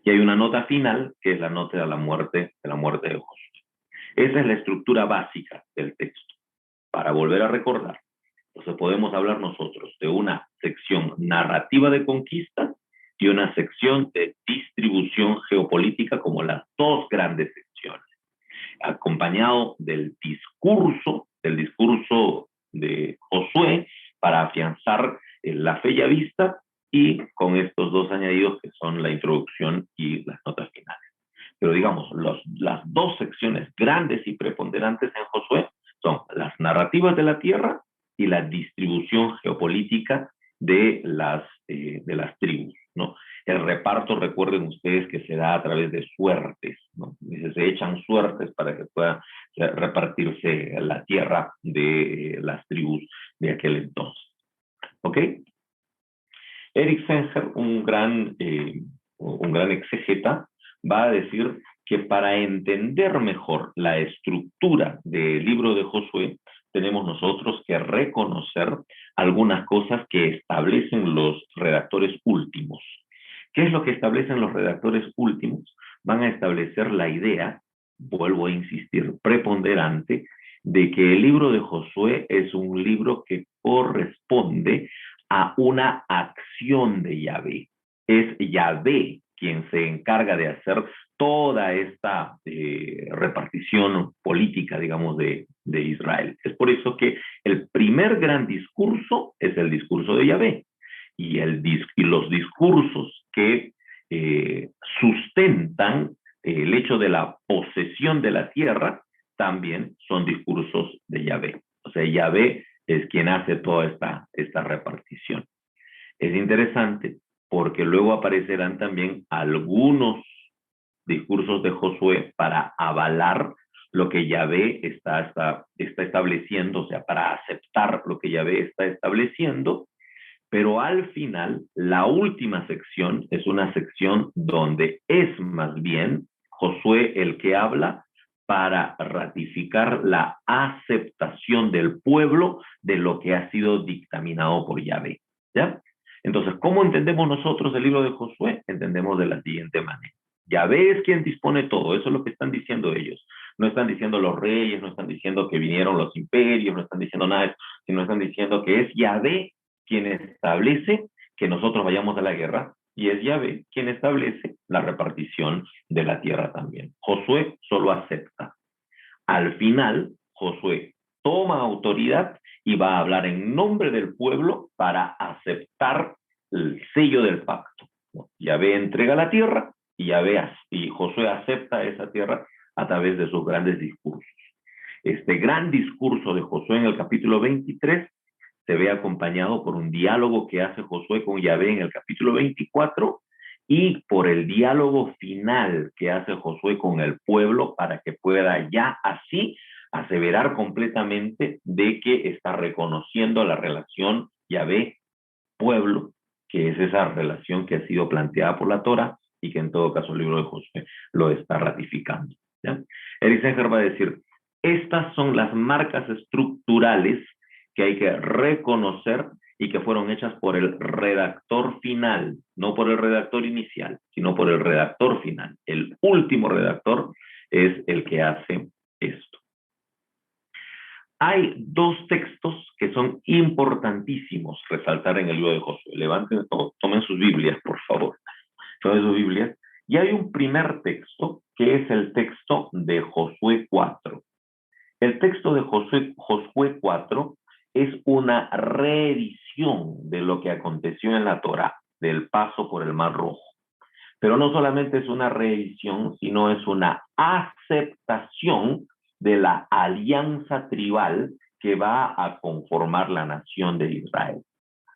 Speaker 1: Y hay una nota final, que es la nota de la muerte de Josué. Esa es la estructura básica del texto. Para volver a recordar, entonces podemos hablar nosotros de una sección narrativa de conquista y una sección de distribución geopolítica como las dos grandes secciones, acompañado del discurso de Josué para afianzar la fe ya vista, y con estos dos añadidos que son la introducción y las notas finales. Pero digamos, las dos secciones grandes y preponderantes en Josué son las narrativas de la tierra y la distribución geopolítica de las tribus, ¿no? El reparto, recuerden ustedes que se da a través de suertes, ¿no? Se echan suertes para que pueda repartirse la tierra de las tribus de aquel entonces. ¿Ok? Eric Senger, un gran exegeta, va a decir que para entender mejor la estructura del libro de Josué, tenemos nosotros que reconocer algunas cosas que establecen los redactores últimos. ¿Qué es lo que establecen los redactores últimos? Van a establecer la idea, vuelvo a insistir, preponderante, de que el libro de Josué es un libro que corresponde a una acción de Yahvé. Es Yahvé quien se encarga de hacer toda esta repartición política, digamos, de Israel. Es por eso que el primer gran discurso es el discurso de Yahvé, y los discursos que sustentan el hecho de la posesión de la tierra también son discursos de Yahvé. O sea, Yahvé es quien hace toda esta repartición. Es interesante porque luego aparecerán también algunos discursos de Josué para avalar lo que Yahvé está estableciendo, o sea, para aceptar lo que Yahvé está estableciendo, pero al final, la última sección es una sección donde es más bien Josué el que habla para ratificar la aceptación del pueblo de lo que ha sido dictaminado por Yahvé, ¿ya? Entonces, ¿cómo entendemos nosotros el libro de Josué? Entendemos de la siguiente manera. Yahvé es quien dispone todo, eso es lo que están diciendo ellos. No están diciendo los reyes, no están diciendo que vinieron los imperios, no están diciendo nada de eso, sino están diciendo que es Yahvé quien establece que nosotros vayamos a la guerra, y es Yahvé quien establece la repartición de la tierra también. Josué solo acepta. Al final, Josué toma autoridad y va a hablar en nombre del pueblo para aceptar el sello del pacto, ¿no? Yahvé entrega la tierra y Josué acepta esa tierra a través de sus grandes discursos. Este gran discurso de Josué en el capítulo 23 se ve acompañado por un diálogo que hace Josué con Yahvé en el capítulo 24 y por el diálogo final que hace Josué con el pueblo para que pueda ya así aseverar completamente de que está reconociendo la relación Yahvé-pueblo, que es esa relación que ha sido planteada por la Torá y que en todo caso el libro de Josué lo está ratificando, ¿ya? Erisenger va a decir, estas son las marcas estructurales que hay que reconocer y que fueron hechas por el redactor final, no por el redactor inicial, sino por el redactor final. El último redactor es el que hace esto. Hay dos textos que son importantísimos resaltar en el libro de Josué. Levanten, tomen sus Biblias, por favor. Tomen sus Biblias. Y hay un primer texto que es el texto de Josué 4. El texto de Josué 4 es una reedición de lo que aconteció en la Torá, del paso por el Mar Rojo. Pero no solamente es una reedición, sino es una aceptación de la alianza tribal que va a conformar la nación de Israel.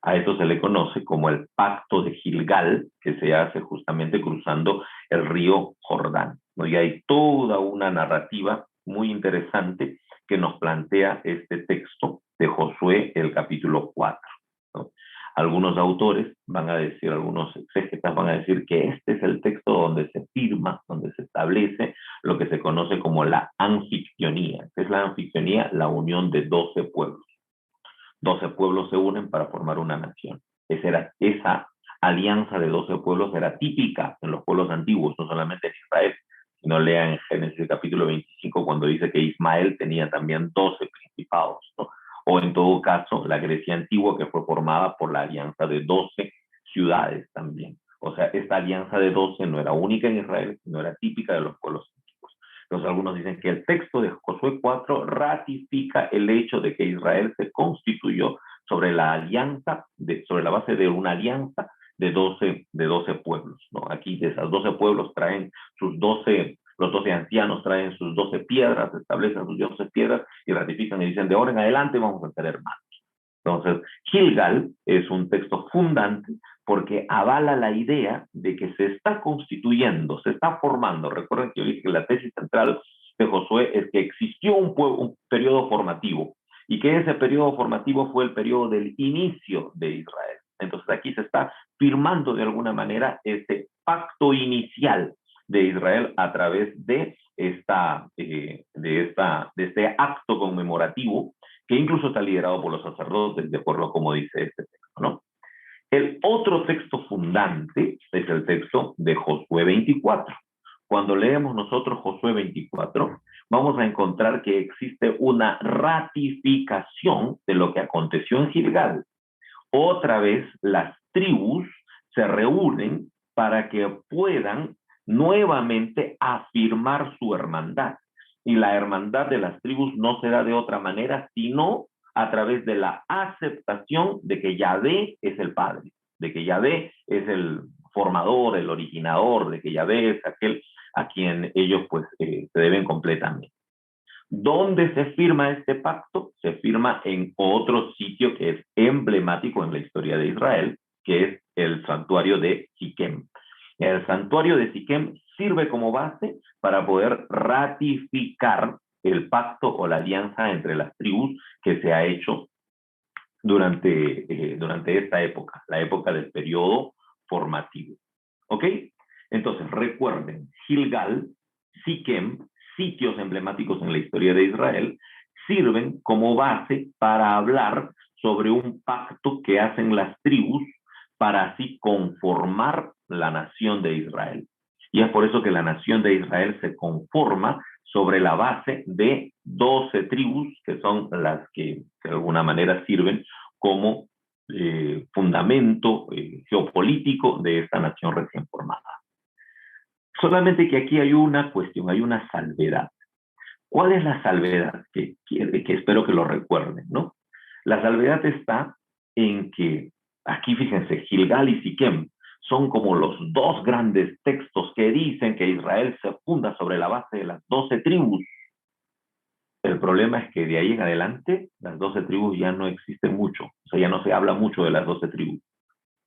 Speaker 1: A eso se le conoce como el pacto de Gilgal, que se hace justamente cruzando el río Jordán, ¿no? Y hay toda una narrativa muy interesante que nos plantea este texto de Josué, el capítulo 4, ¿no? Algunos autores van a decir, algunos exégetas van a decir que este es el texto donde se firma, donde se establece lo que se conoce como la anfictionía. ¿Qué es la anfictionía? La unión de 12 pueblos. 12 pueblos se unen para formar una nación. Esa alianza de 12 pueblos era típica en los pueblos antiguos, no solamente en Israel, sino lean en Génesis capítulo 25 cuando dice que Ismael tenía también 12 principados, ¿no? O en todo caso, la Grecia antigua que fue formada por la alianza de 12 ciudades también. O sea, esta alianza de 12 no era única en Israel, sino era típica de los pueblos antiguos. Entonces algunos dicen que el texto de Josué 4 ratifica el hecho de que Israel se constituyó sobre la alianza, sobre la base de una alianza de 12 pueblos, ¿no? Aquí de esas 12 pueblos traen sus 12, los 12 ancianos traen sus 12 piedras, establecen sus 12 piedras y ratifican y dicen de ahora en adelante vamos a ser hermanos. Entonces, Gilgal es un texto fundante porque avala la idea de que se está constituyendo, se está formando. Recuerden que yo dije que la tesis central de Josué es que existió un periodo formativo y que ese periodo formativo fue el periodo del inicio de Israel. Entonces aquí se está firmando de alguna manera este pacto inicial de Israel a través de este acto conmemorativo que incluso está liderado por los sacerdotes, de acuerdo a como dice este texto, ¿no? El otro texto fundante es el texto de Josué 24. Cuando leemos nosotros Josué 24, vamos a encontrar que existe una ratificación de lo que aconteció en Gilgal. Otra vez las tribus se reúnen para que puedan nuevamente afirmar su hermandad. Y la hermandad de las tribus no se da de otra manera, sino a través de la aceptación de que Yahvé es el Padre, de que Yahvé es el formador, el originador, de que Yahvé es aquel a quien ellos pues se deben completamente. ¿Dónde se firma este pacto? Se firma en otro sitio que es emblemático en la historia de Israel, que es el santuario de Siquem. El santuario de Siquem sirve como base para poder ratificar el pacto o la alianza entre las tribus que se ha hecho durante esta época, la época del periodo formativo. ¿Ok? Entonces, recuerden, Gilgal, Siquem, sitios emblemáticos en la historia de Israel, sirven como base para hablar sobre un pacto que hacen las tribus para así conformar la nación de Israel. Y es por eso que la nación de Israel se conforma sobre la base de 12 tribus, que son las que de alguna manera sirven como fundamento geopolítico de esta nación recién formada. Solamente que aquí hay una cuestión, hay una salvedad. ¿Cuál es la salvedad? Que espero que lo recuerden, ¿no? La salvedad está en que Aquí fíjense, Gilgal y Siquem son como los dos grandes textos que dicen que Israel se funda sobre la base de las 12 tribus. El problema es que de ahí en adelante las 12 tribus ya no existen mucho, o sea, ya no se habla mucho de las 12 tribus,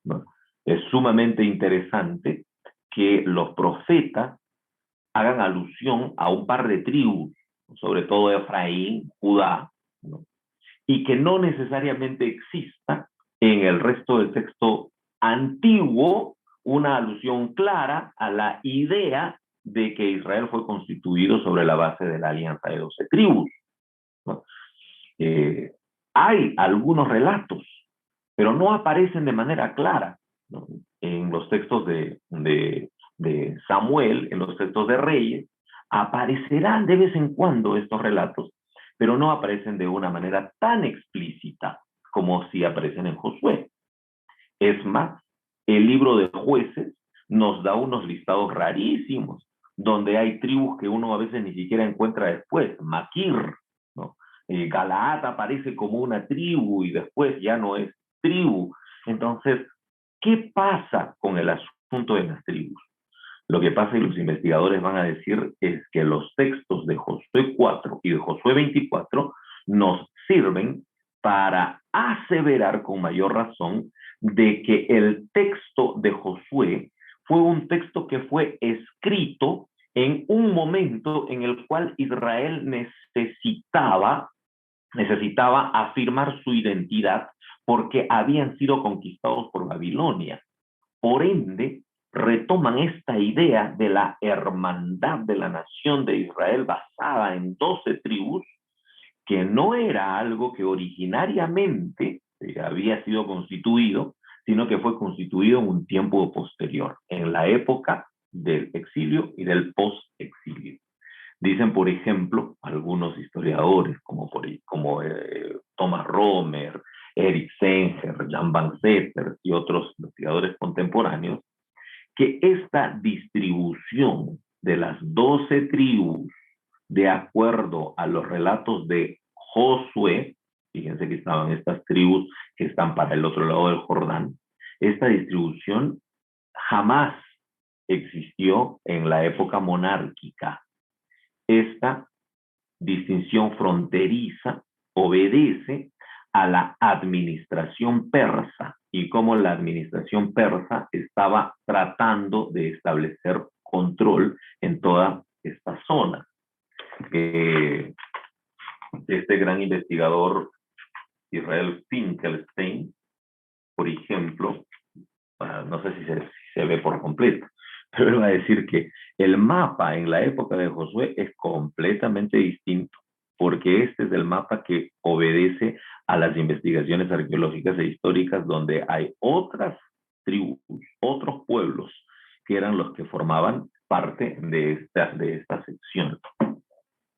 Speaker 1: ¿no? Es sumamente interesante que los profetas hagan alusión a un par de tribus, sobre todo Efraín, Judá, ¿no? Y que no necesariamente exista en el resto del texto antiguo una alusión clara a la idea de que Israel fue constituido sobre la base de la alianza de 12 tribus, ¿no? Hay algunos relatos, pero no aparecen de manera clara, ¿no? En los textos de Samuel, en los textos de Reyes, aparecerán de vez en cuando estos relatos, pero no aparecen de una manera tan explícita como si aparecen en Josué. Es más, el libro de Jueces nos da unos listados rarísimos, donde hay tribus que uno a veces ni siquiera encuentra después. Maquir, ¿no? Galaad aparece como una tribu y después ya no es tribu. Entonces, ¿qué pasa con el asunto de las tribus? Lo que pasa, y los investigadores van a decir, es que los textos de Josué 4 y de Josué 24 nos sirven para aseverar con mayor razón de que el texto de Josué fue un texto que fue escrito en un momento en el cual Israel necesitaba afirmar su identidad porque habían sido conquistados por Babilonia. Por ende, retoman esta idea de la hermandad de la nación de Israel basada en 12 tribus, que no era algo que originariamente había sido constituido, sino que fue constituido en un tiempo posterior, en la época del exilio y del post-exilio. Dicen, por ejemplo, algunos historiadores, como Thomas Romer, Eric Senger, Jan Van Zetter y otros investigadores contemporáneos, que esta distribución de las 12 tribus, de acuerdo a los relatos de Josué, fíjense que estaban estas tribus que están para el otro lado del Jordán, esta distribución jamás existió en la época monárquica. Esta distinción fronteriza obedece a la administración persa y cómo la administración persa estaba tratando de establecer control en toda esta zona. Este gran investigador Israel Finkelstein, por ejemplo, no sé si se ve por completo, pero él va a decir que el mapa en la época de Josué es completamente distinto, porque este es el mapa que obedece a las investigaciones arqueológicas e históricas, donde hay otras tribus, otros pueblos, que eran los que formaban parte de esta sección.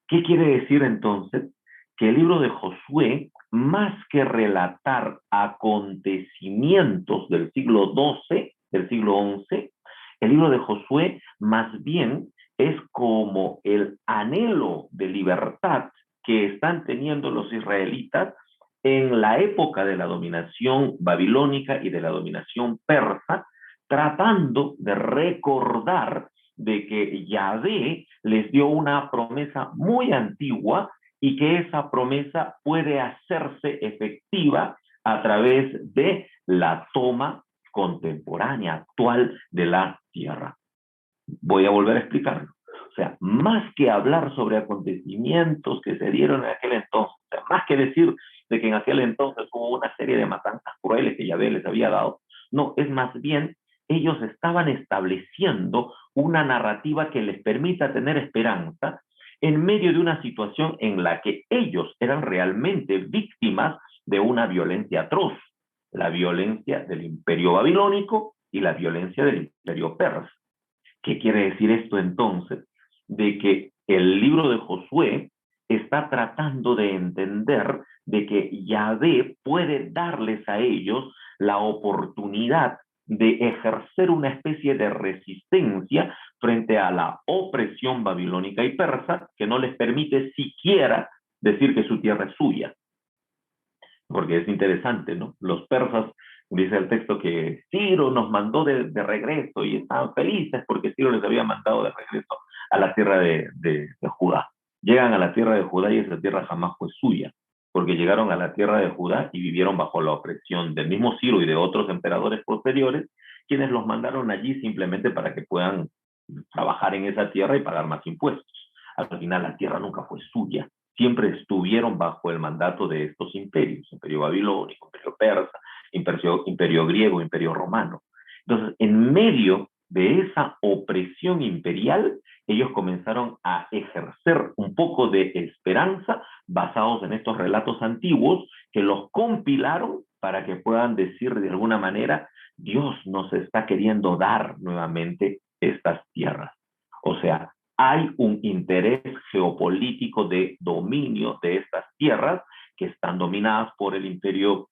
Speaker 1: ¿Qué quiere decir entonces? Que el libro de Josué, más que relatar acontecimientos del siglo XII, del siglo XI, el libro de Josué más bien es como el anhelo de libertad que están teniendo los israelitas en la época de la dominación babilónica y de la dominación persa, tratando de recordar de que Yahvé les dio una promesa muy antigua y que esa promesa puede hacerse efectiva a través de la toma contemporánea, actual de la tierra. Voy a volver a explicarlo. O sea, más que hablar sobre acontecimientos que se dieron en aquel entonces, o sea, más que decir de que en aquel entonces hubo una serie de matanzas crueles que Yahvé les había dado, no, es más bien, ellos estaban estableciendo una narrativa que les permita tener esperanza en medio de una situación en la que ellos eran realmente víctimas de una violencia atroz, la violencia del imperio babilónico y la violencia del imperio persa. ¿Qué quiere decir esto entonces? De que el libro de Josué está tratando de entender de que Yahvé puede darles a ellos la oportunidad de ejercer una especie de resistencia frente a la opresión babilónica y persa que no les permite siquiera decir que su tierra es suya. Porque es interesante, ¿no? Los persas Dice el texto que Ciro nos mandó de regreso y estaban felices porque Ciro les había mandado de regreso a la tierra de Judá. Llegan a la tierra de Judá y esa tierra jamás fue suya, porque llegaron a la tierra de Judá y vivieron bajo la opresión del mismo Ciro y de otros emperadores posteriores, quienes los mandaron allí simplemente para que puedan trabajar en esa tierra y pagar más impuestos. Al final la tierra nunca fue suya, siempre estuvieron bajo el mandato de estos imperios, imperio babilónico, imperio persa, imperio griego, imperio romano. Entonces, en medio de esa opresión imperial, ellos comenzaron a ejercer un poco de esperanza basados en estos relatos antiguos que los compilaron para que puedan decir de alguna manera, Dios nos está queriendo dar nuevamente estas tierras. O sea, hay un interés geopolítico de dominio de estas tierras que están dominadas por el imperio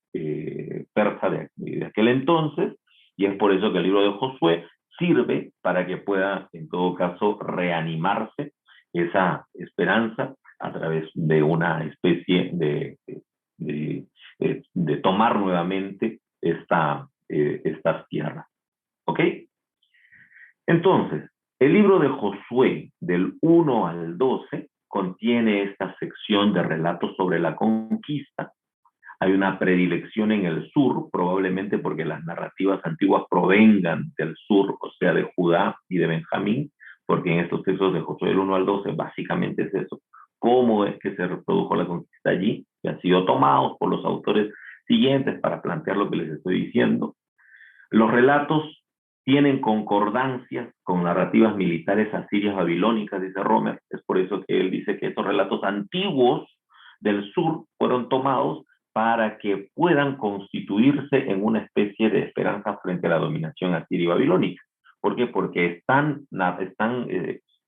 Speaker 1: persa de aquel entonces, y es por eso que el libro de Josué sirve para que pueda, en todo caso, reanimarse esa esperanza a través de una especie de tomar nuevamente estas tierras. ¿Ok? Entonces, el libro de Josué, del 1 al 12, contiene esta sección de relatos sobre la conquista. Hay una predilección en el sur, probablemente porque las narrativas antiguas provengan del sur, o sea, de Judá y de Benjamín, porque en estos textos de Josué del 1 al 12 básicamente es eso. ¿Cómo es que se reprodujo la conquista allí? Que han sido tomados por los autores siguientes para plantear lo que les estoy diciendo. Los relatos tienen concordancias con narrativas militares asirias babilónicas, dice Romer. Es por eso que él dice que estos relatos antiguos del sur fueron tomados para que puedan constituirse en una especie de esperanza frente a la dominación asiria y babilónica. ¿Por qué? Porque están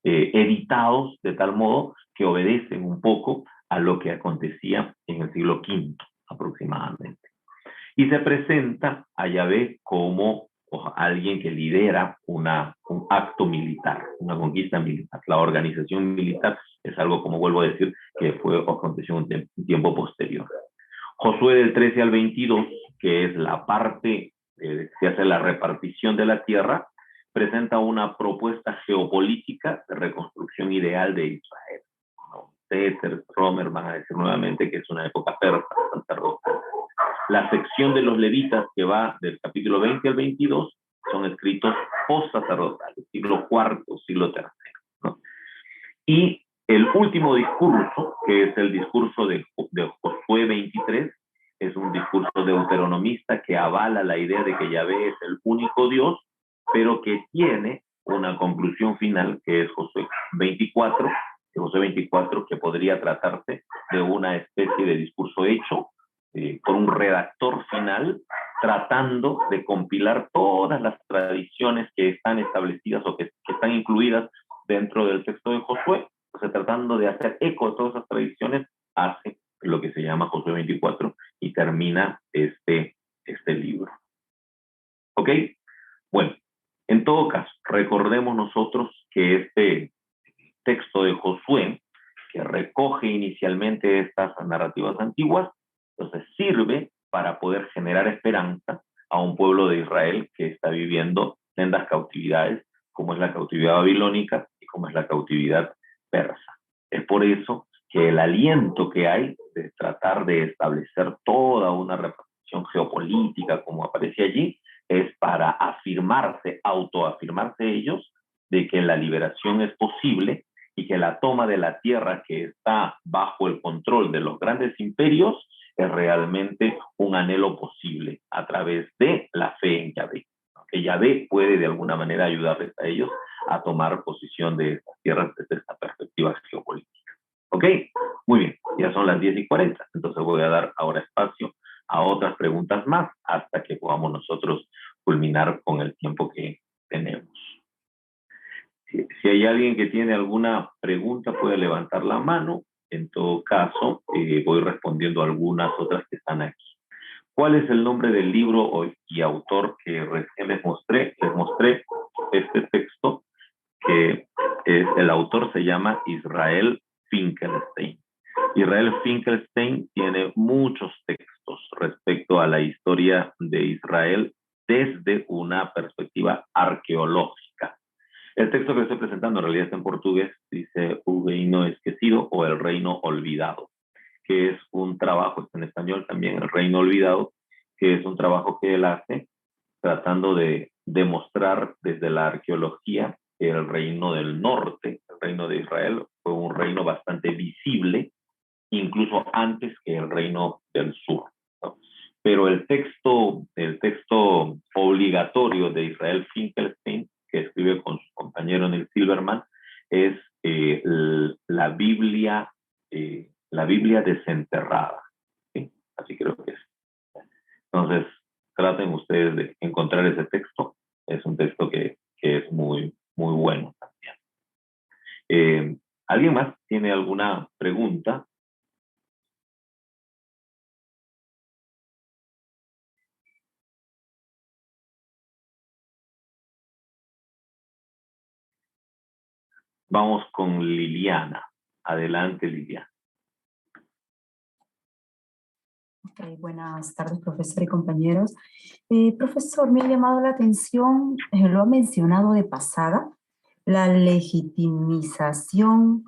Speaker 1: editados de tal modo que obedecen un poco a lo que acontecía en el siglo V aproximadamente. Y se presenta a Yahvé como alguien que lidera un acto militar, una conquista militar. La organización militar es algo, como vuelvo a decir, que aconteció un tiempo posterior. Josué del 13 al 22, que es la parte que se hace la repartición de la tierra, presenta una propuesta geopolítica de reconstrucción ideal de Israel. Tether, Romer van a decir nuevamente que es una época persa, sacerdotal. La sección de los levitas que va del capítulo 20 al 22 son escritos post-sacerdotales, siglo IV, siglo III, ¿no? Y el último discurso, que es el discurso de Josué 23, es un discurso deuteronomista que avala la idea de que Yahvé es el único Dios, pero que tiene una conclusión final, que es Josué 24, que podría tratarse de una especie de discurso hecho por un redactor final, tratando de compilar todas las tradiciones que están establecidas o que están incluidas dentro del texto de Josué. O sea, tratando de hacer eco de todas esas tradiciones, hace lo que se llama Josué 24 y termina este libro. ¿Ok? Bueno, en todo caso, recordemos nosotros que este texto de Josué, que recoge inicialmente estas narrativas antiguas, entonces sirve para poder generar esperanza a un pueblo de Israel que está viviendo sendas cautividades, como es la cautividad babilónica y como es la cautividad persa. Es por eso que el aliento que hay de tratar de establecer toda una repartición geopolítica, como aparece allí, es para afirmarse, autoafirmarse ellos de que la liberación es posible y que la toma de la tierra que está bajo el control de los grandes imperios es realmente un anhelo posible a través de la fe en Yahvé. Que Yahvé puede de alguna manera ayudarles a ellos a tomar posición de estas tierras desde esta perspectiva geopolítica. ¿Ok? Muy bien, ya son las 10:40, entonces voy a dar ahora espacio a otras preguntas más hasta que podamos nosotros culminar con el tiempo que tenemos. Si hay alguien que tiene alguna pregunta, puede levantar la mano. En todo caso, voy respondiendo a algunas otras que están aquí. ¿Cuál es el nombre del libro y autor que recién les mostré? Les mostré este texto, que el autor se llama Israel Finkelstein. Israel Finkelstein tiene muchos textos respecto a la historia de Israel desde una perspectiva arqueológica. El texto que estoy presentando en realidad está en portugués, dice O Reino Esquecido o El Reino Olvidado, que es un trabajo, está en español también, El Reino Olvidado, que es un trabajo que él hace tratando de demostrar desde la arqueología que el reino del norte, el reino de Israel, fue un reino bastante visible, incluso antes que el reino del sur, ¿no? Pero el texto obligatorio de Israel Finkelstein, que escribe con su compañero Neil Silverman, es la Biblia desenterrada, ¿sí? Así creo que es. Entonces, traten ustedes de encontrar ese texto. Es un texto que es muy, muy bueno también. ¿Alguien más tiene alguna pregunta? Vamos con Liliana. Adelante, Liliana.
Speaker 6: Okay, buenas tardes, profesor y compañeros. Profesor, me ha llamado la atención, lo ha mencionado de pasada, la legitimización,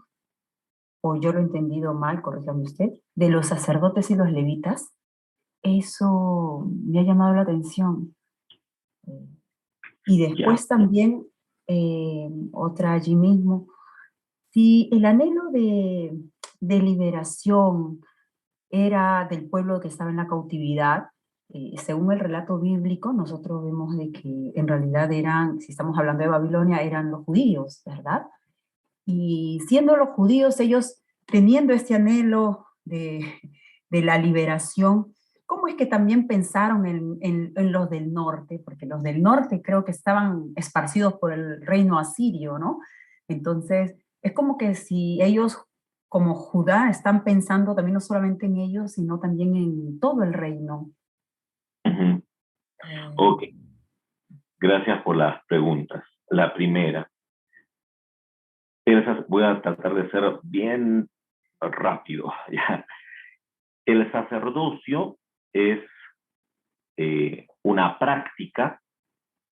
Speaker 6: o yo lo he entendido mal, corríjame usted, de los sacerdotes y los levitas. Eso me ha llamado la atención. Y después también, otra allí mismo, si el anhelo de liberación era del pueblo que estaba en la cautividad, según el relato bíblico, nosotros vemos de que en realidad eran, si estamos hablando de Babilonia, eran los judíos, ¿verdad? Y siendo los judíos, ellos teniendo este anhelo de la liberación, ¿cómo es que también pensaron en los del norte? Porque los del norte creo que estaban esparcidos por el reino asirio, ¿no? Entonces, es como que si ellos, como Judá, están pensando también no solamente en ellos, sino también en todo el reino.
Speaker 1: Ok. Gracias por las preguntas. La primera. Voy a tratar de ser bien rápido. ¿Ya? El sacerdocio es una práctica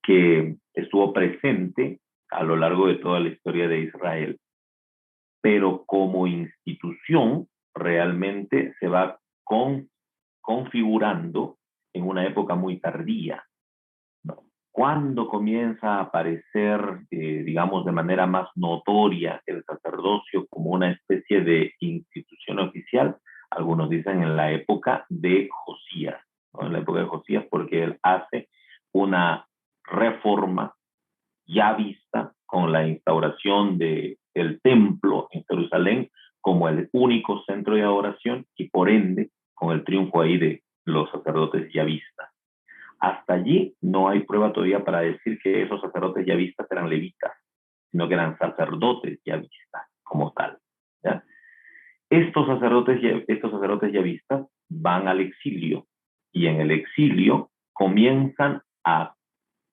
Speaker 1: que estuvo presente a lo largo de toda la historia de Israel, pero como institución realmente se va configurando en una época muy tardía, ¿no? Cuando comienza a aparecer, digamos, de manera más notoria el sacerdocio como una especie de institución oficial, algunos dicen en la época de Josías, ¿no? En la época de Josías, porque él hace una reforma ya vista con la instauración del templo en Jerusalén como el único centro de adoración y por ende con el triunfo ahí de los sacerdotes yavistas. Hasta allí no hay prueba todavía para decir que esos sacerdotes yavistas eran levitas, sino que eran sacerdotes yavistas como tal, ¿ya? Estos sacerdotes yavistas van al exilio y en el exilio comienzan a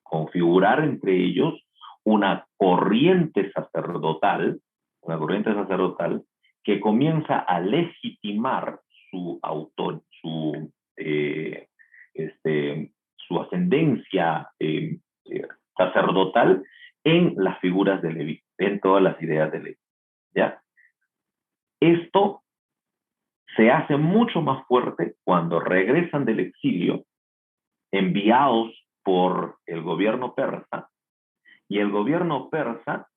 Speaker 1: configurar entre ellos una corriente sacerdotal que comienza a legitimar su ascendencia sacerdotal en las figuras de Leví, en todas las ideas de Leví, ¿ya? Esto se hace mucho más fuerte cuando regresan del exilio, enviados por el gobierno persa, y el gobierno persa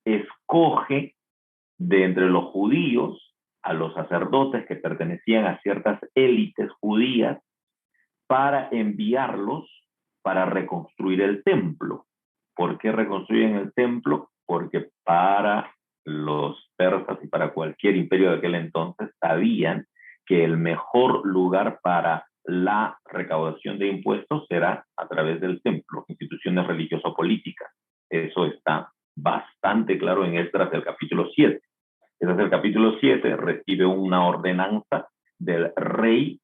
Speaker 1: escoge de entre los judíos a los sacerdotes que pertenecían a ciertas élites judías para enviarlos para reconstruir el templo. ¿Por qué reconstruyen el templo? Porque para los persas y para cualquier imperio de aquel entonces sabían que el mejor lugar para la recaudación de impuestos será a través del templo, instituciones religioso-políticas. Eso está bastante claro en Esdras del capítulo 7. Esdras del capítulo 7 recibe una ordenanza del rey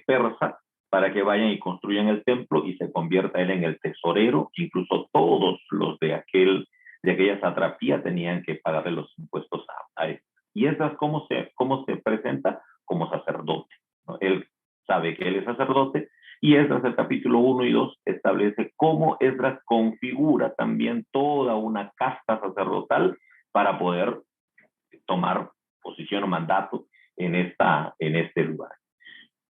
Speaker 1: persa para que vayan y construyan el templo y se convierta él en el tesorero. Incluso todos los de aquella satrapía tenían que pagarle los impuestos a él. ¿Y Esdras cómo se presenta? Como sacerdote, ¿no? Él sabe que él es sacerdote, y Esdras, el capítulo 1 y 2, establece cómo Esdras configura también toda una casta sacerdotal para poder tomar posición o mandato en este lugar.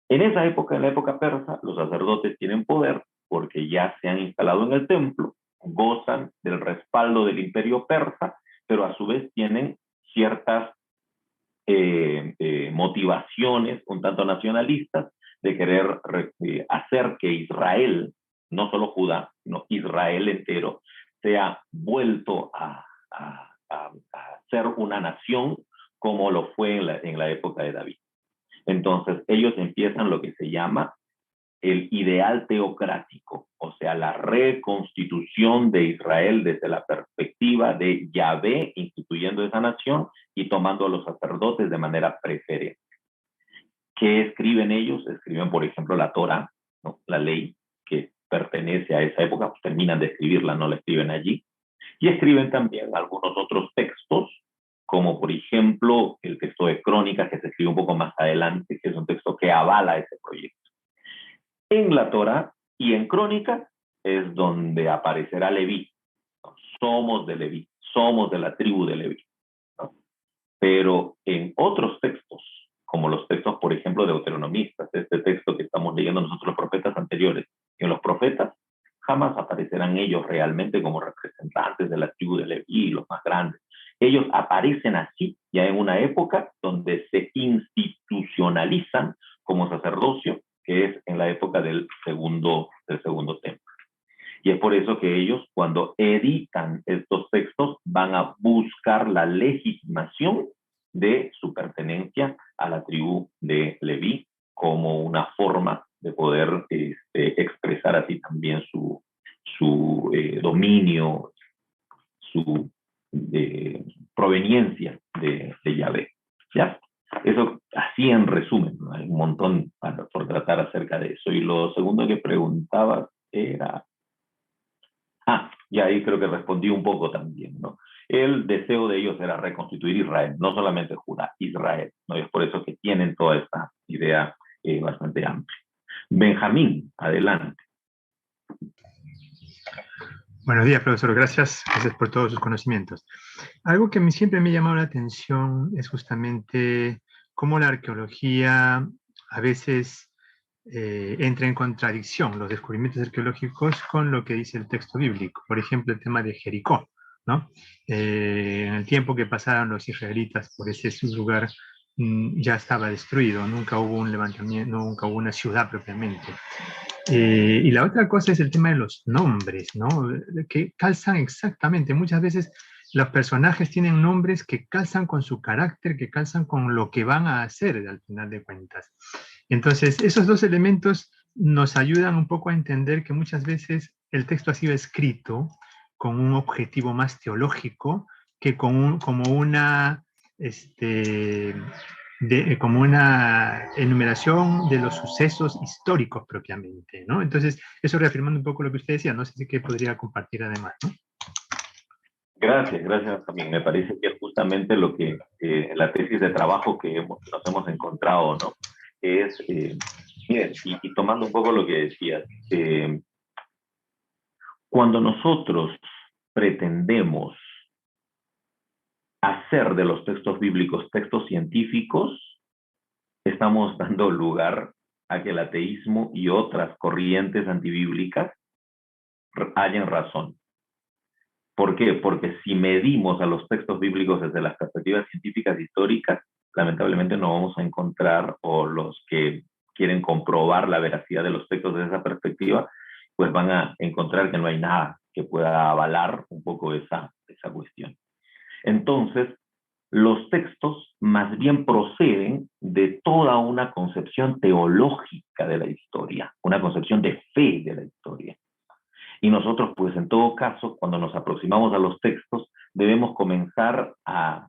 Speaker 1: En esa época, en la época persa, los sacerdotes tienen poder porque ya se han instalado en el templo, gozan del respaldo del imperio persa, pero a su vez tienen ciertas motivaciones un tanto nacionalistas de querer hacer que Israel, no solo Judá, sino Israel entero, sea vuelto a ser una nación como lo fue en la época de David. Entonces ellos empiezan lo que se llama el ideal teocrático, o sea, la reconstitución de Israel desde la perspectiva de Yahvé instituyendo esa nación y tomando a los sacerdotes de manera preferente. ¿Qué escriben ellos? Escriben, por ejemplo, la Torá, ¿no? La ley que pertenece a esa época, pues terminan de escribirla, no la escriben allí. Y escriben también algunos otros textos, como por ejemplo el texto de Crónicas, que se escribe un poco más adelante, que es un texto que avala ese proyecto. En la Torá y en Crónicas es donde aparecerá Leví. Somos de Leví, somos de la tribu de Leví, ¿no? Pero en otros textos, como los textos, por ejemplo, deuteronomistas, este texto que estamos leyendo nosotros los profetas anteriores, en los profetas jamás aparecerán ellos realmente como representantes de la tribu de Leví, los más grandes. Ellos aparecen así, ya en una época donde se institucionalizan como sacerdocio, que es en la época del segundo templo. Y es por eso que ellos, cuando editan estos textos, van a buscar la legitimación de su pertenencia a la tribu de Leví como una forma de poder expresar así también su dominio, su proveniencia de Yahvé. ¿Ya? Eso así en resumen, ¿no? Hay un montón por tratar acerca de eso. Y lo segundo que preguntabas era... ya ahí creo que respondí un poco también, ¿no? El deseo de ellos era reconstituir Israel, no solamente Judá, Israel, ¿no? Y es por eso que tienen toda esta idea bastante amplia. Benjamín, adelante.
Speaker 7: Buenos días, profesor. Gracias por todos sus conocimientos. Algo que siempre me ha llamado la atención es justamente cómo la arqueología a veces entra en contradicción, los descubrimientos arqueológicos, con lo que dice el texto bíblico. Por ejemplo, el tema de Jericó, ¿no? En el tiempo que pasaron los israelitas por ese lugar, ya estaba destruido, nunca hubo un levantamiento, nunca hubo una ciudad propiamente. Y la otra cosa es el tema de los nombres, ¿no? Que calzan exactamente. Muchas veces los personajes tienen nombres que calzan con su carácter, que calzan con lo que van a hacer al final de cuentas. Entonces, esos dos elementos nos ayudan un poco a entender que muchas veces el texto ha sido escrito con un objetivo más teológico que como una enumeración de los sucesos históricos propiamente, ¿no? Entonces, eso reafirmando un poco lo que usted decía, no sé si que podría compartir además, ¿no?
Speaker 1: Gracias también. Me parece que es justamente lo que la tesis de trabajo que nos hemos encontrado, ¿no? Es, miren, y tomando un poco lo que decías, cuando nosotros pretendemos hacer de los textos bíblicos textos científicos, estamos dando lugar a que el ateísmo y otras corrientes antibíblicas hayan razón. ¿Por qué? Porque si medimos a los textos bíblicos desde las perspectivas científicas históricas, lamentablemente no vamos a encontrar, o los que quieren comprobar la veracidad de los textos desde esa perspectiva, pues van a encontrar que no hay nada que pueda avalar un poco esa cuestión. Entonces, los textos más bien proceden de toda una concepción teológica de la historia, una concepción de fe de la historia. Y nosotros, pues en todo caso, cuando nos aproximamos a los textos, debemos comenzar a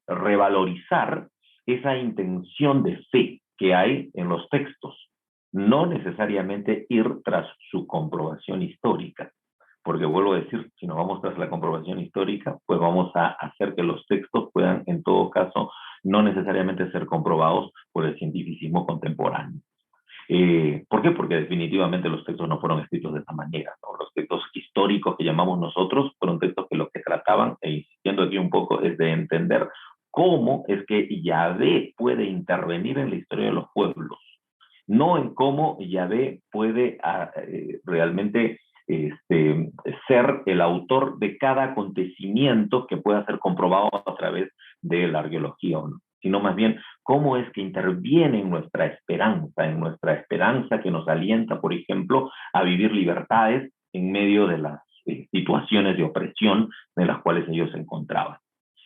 Speaker 1: revalorizar esa intención de fe que hay en los textos, no necesariamente ir tras su comprobación histórica, porque vuelvo a decir, si nos vamos tras la comprobación histórica, pues vamos a hacer que los textos puedan, en todo caso, no necesariamente ser comprobados por el cientificismo contemporáneo. ¿Por qué? Porque definitivamente los textos no fueron escritos de esa manera, ¿no? Los textos históricos que llamamos nosotros fueron textos que lo que trataban, e insistiendo aquí un poco, es de entender cómo es que Yahvé puede intervenir en la historia de los pueblos, no en cómo Yahvé puede realmente ser el autor de cada acontecimiento que pueda ser comprobado a través de la arqueología, ¿no? Sino más bien cómo es que interviene en nuestra esperanza que nos alienta, por ejemplo, a vivir libertades en medio de las situaciones de opresión en las cuales ellos se encontraban.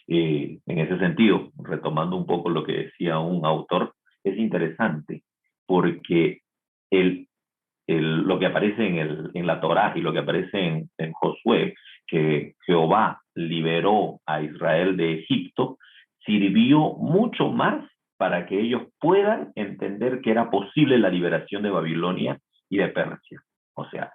Speaker 1: En ese sentido, retomando un poco lo que decía un autor, es interesante porque lo que aparece en la Torá y lo que aparece en Josué, que Jehová liberó a Israel de Egipto, sirvió mucho más para que ellos puedan entender que era posible la liberación de Babilonia y de Persia. O sea,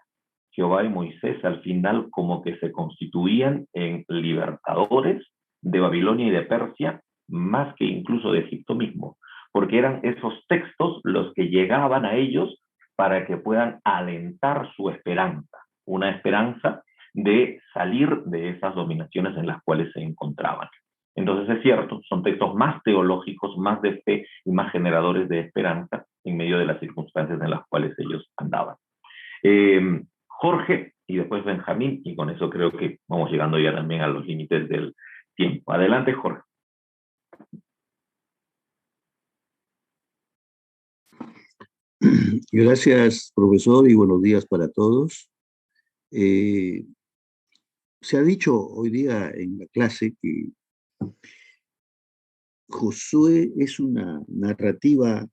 Speaker 1: Jehová y Moisés al final como que se constituían en libertadores de Babilonia y de Persia, más que incluso de Egipto mismo, porque eran esos textos los que llegaban a ellos para que puedan alentar su esperanza, una esperanza de salir de esas dominaciones en las cuales se encontraban. Entonces es cierto, son textos más teológicos, más de fe y más generadores de esperanza en medio de las circunstancias en las cuales ellos andaban. Jorge y después Benjamín, y con eso creo que vamos llegando ya también a los límites del tiempo. Adelante, Jorge.
Speaker 8: Gracias, profesor, y buenos días para todos. Se ha dicho hoy día en la clase que Josué es una narrativa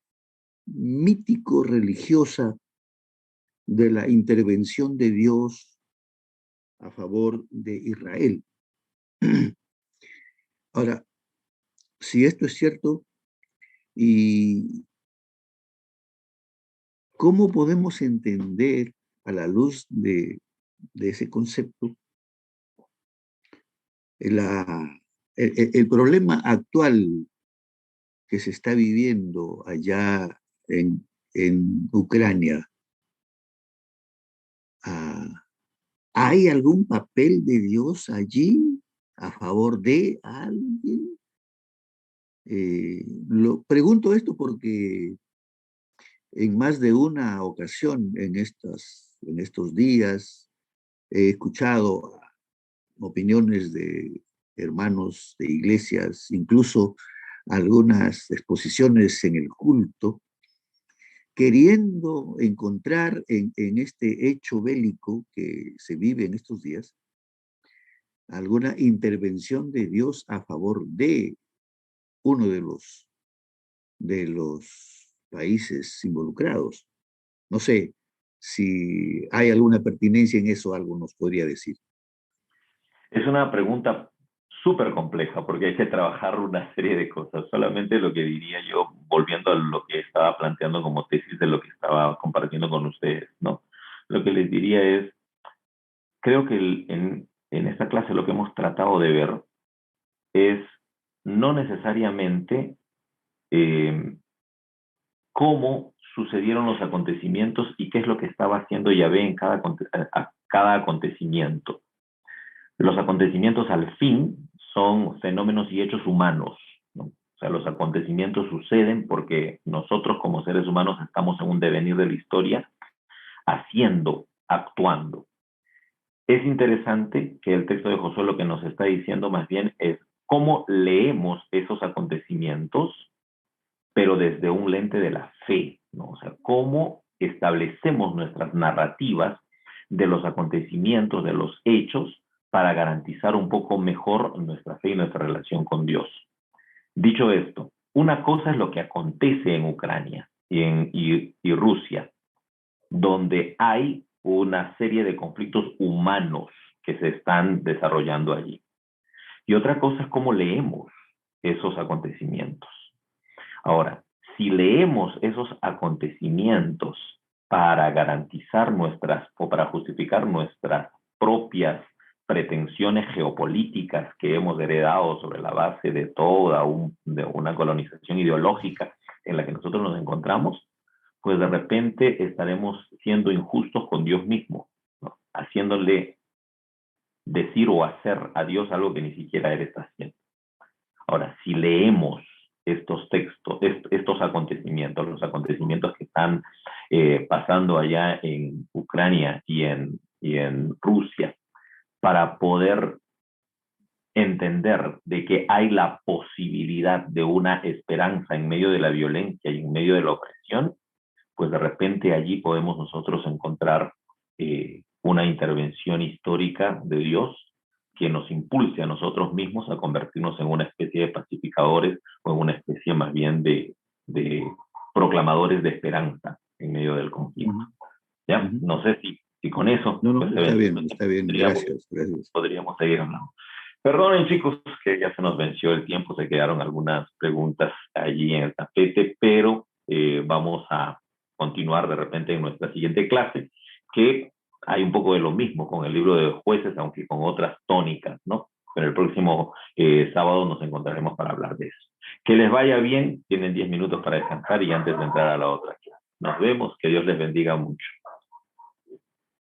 Speaker 8: mítico-religiosa de la intervención de Dios a favor de Israel. Ahora, si esto es cierto, ¿y cómo podemos entender a la luz de ese concepto el problema actual que se está viviendo allá en Ucrania? ¿Hay algún papel de Dios allí a favor de alguien? Lo pregunto esto porque en más de una ocasión en estos días he escuchado opiniones de hermanos de iglesias, incluso algunas exposiciones en el culto, queriendo encontrar en este hecho bélico que se vive en estos días alguna intervención de Dios a favor de uno de los países involucrados. No sé si hay alguna pertinencia en eso, algo nos podría decir.
Speaker 1: Es una pregunta súper compleja porque hay que trabajar una serie de cosas. Solamente lo que diría yo, volviendo a lo que estaba planteando como tesis de lo que estaba compartiendo con ustedes, ¿no? Lo que les diría es, creo que en esta clase lo que hemos tratado de ver es no necesariamente cómo sucedieron los acontecimientos y qué es lo que estaba haciendo Yahvé en cada acontecimiento. Los acontecimientos al fin son fenómenos y hechos humanos, ¿no? O sea, los acontecimientos suceden porque nosotros como seres humanos estamos en un devenir de la historia, haciendo, actuando. Es interesante que el texto de Josué lo que nos está diciendo más bien es cómo leemos esos acontecimientos, pero desde un lente de la fe, ¿no? O sea, cómo establecemos nuestras narrativas de los acontecimientos, de los hechos, para garantizar un poco mejor nuestra fe y nuestra relación con Dios. Dicho esto, una cosa es lo que acontece en Ucrania y Rusia, donde hay una serie de conflictos humanos que se están desarrollando allí. Y otra cosa es cómo leemos esos acontecimientos. Ahora, si leemos esos acontecimientos para garantizar o para justificar nuestras propias pretensiones geopolíticas que hemos heredado sobre la base de toda de una colonización ideológica en la que nosotros nos encontramos, pues de repente estaremos siendo injustos con Dios mismo, ¿no? Haciéndole decir o hacer a Dios algo que ni siquiera Él está haciendo. Ahora, si leemos estos textos, estos acontecimientos, los acontecimientos que están pasando allá en Ucrania y en Rusia, para poder entender de que hay la posibilidad de una esperanza en medio de la violencia y en medio de la opresión, pues de repente allí podemos nosotros encontrar una intervención histórica de Dios que nos impulse a nosotros mismos a convertirnos en una especie de pacificadores o en una especie más bien de proclamadores de esperanza en medio del conflicto. ¿Ya? No sé si con eso...
Speaker 8: No,
Speaker 1: pues,
Speaker 8: está bien, gracias.
Speaker 1: Podríamos seguir hablando. Perdonen, chicos, que ya se nos venció el tiempo, se quedaron algunas preguntas allí en el tapete, pero vamos a continuar de repente en nuestra siguiente clase, que hay un poco de lo mismo con el libro de Jueces, aunque con otras tónicas, ¿no? Pero el próximo sábado nos encontraremos para hablar de eso. Que les vaya bien, tienen 10 minutos para descansar y antes de entrar a la otra clase. Nos vemos, que Dios les bendiga mucho.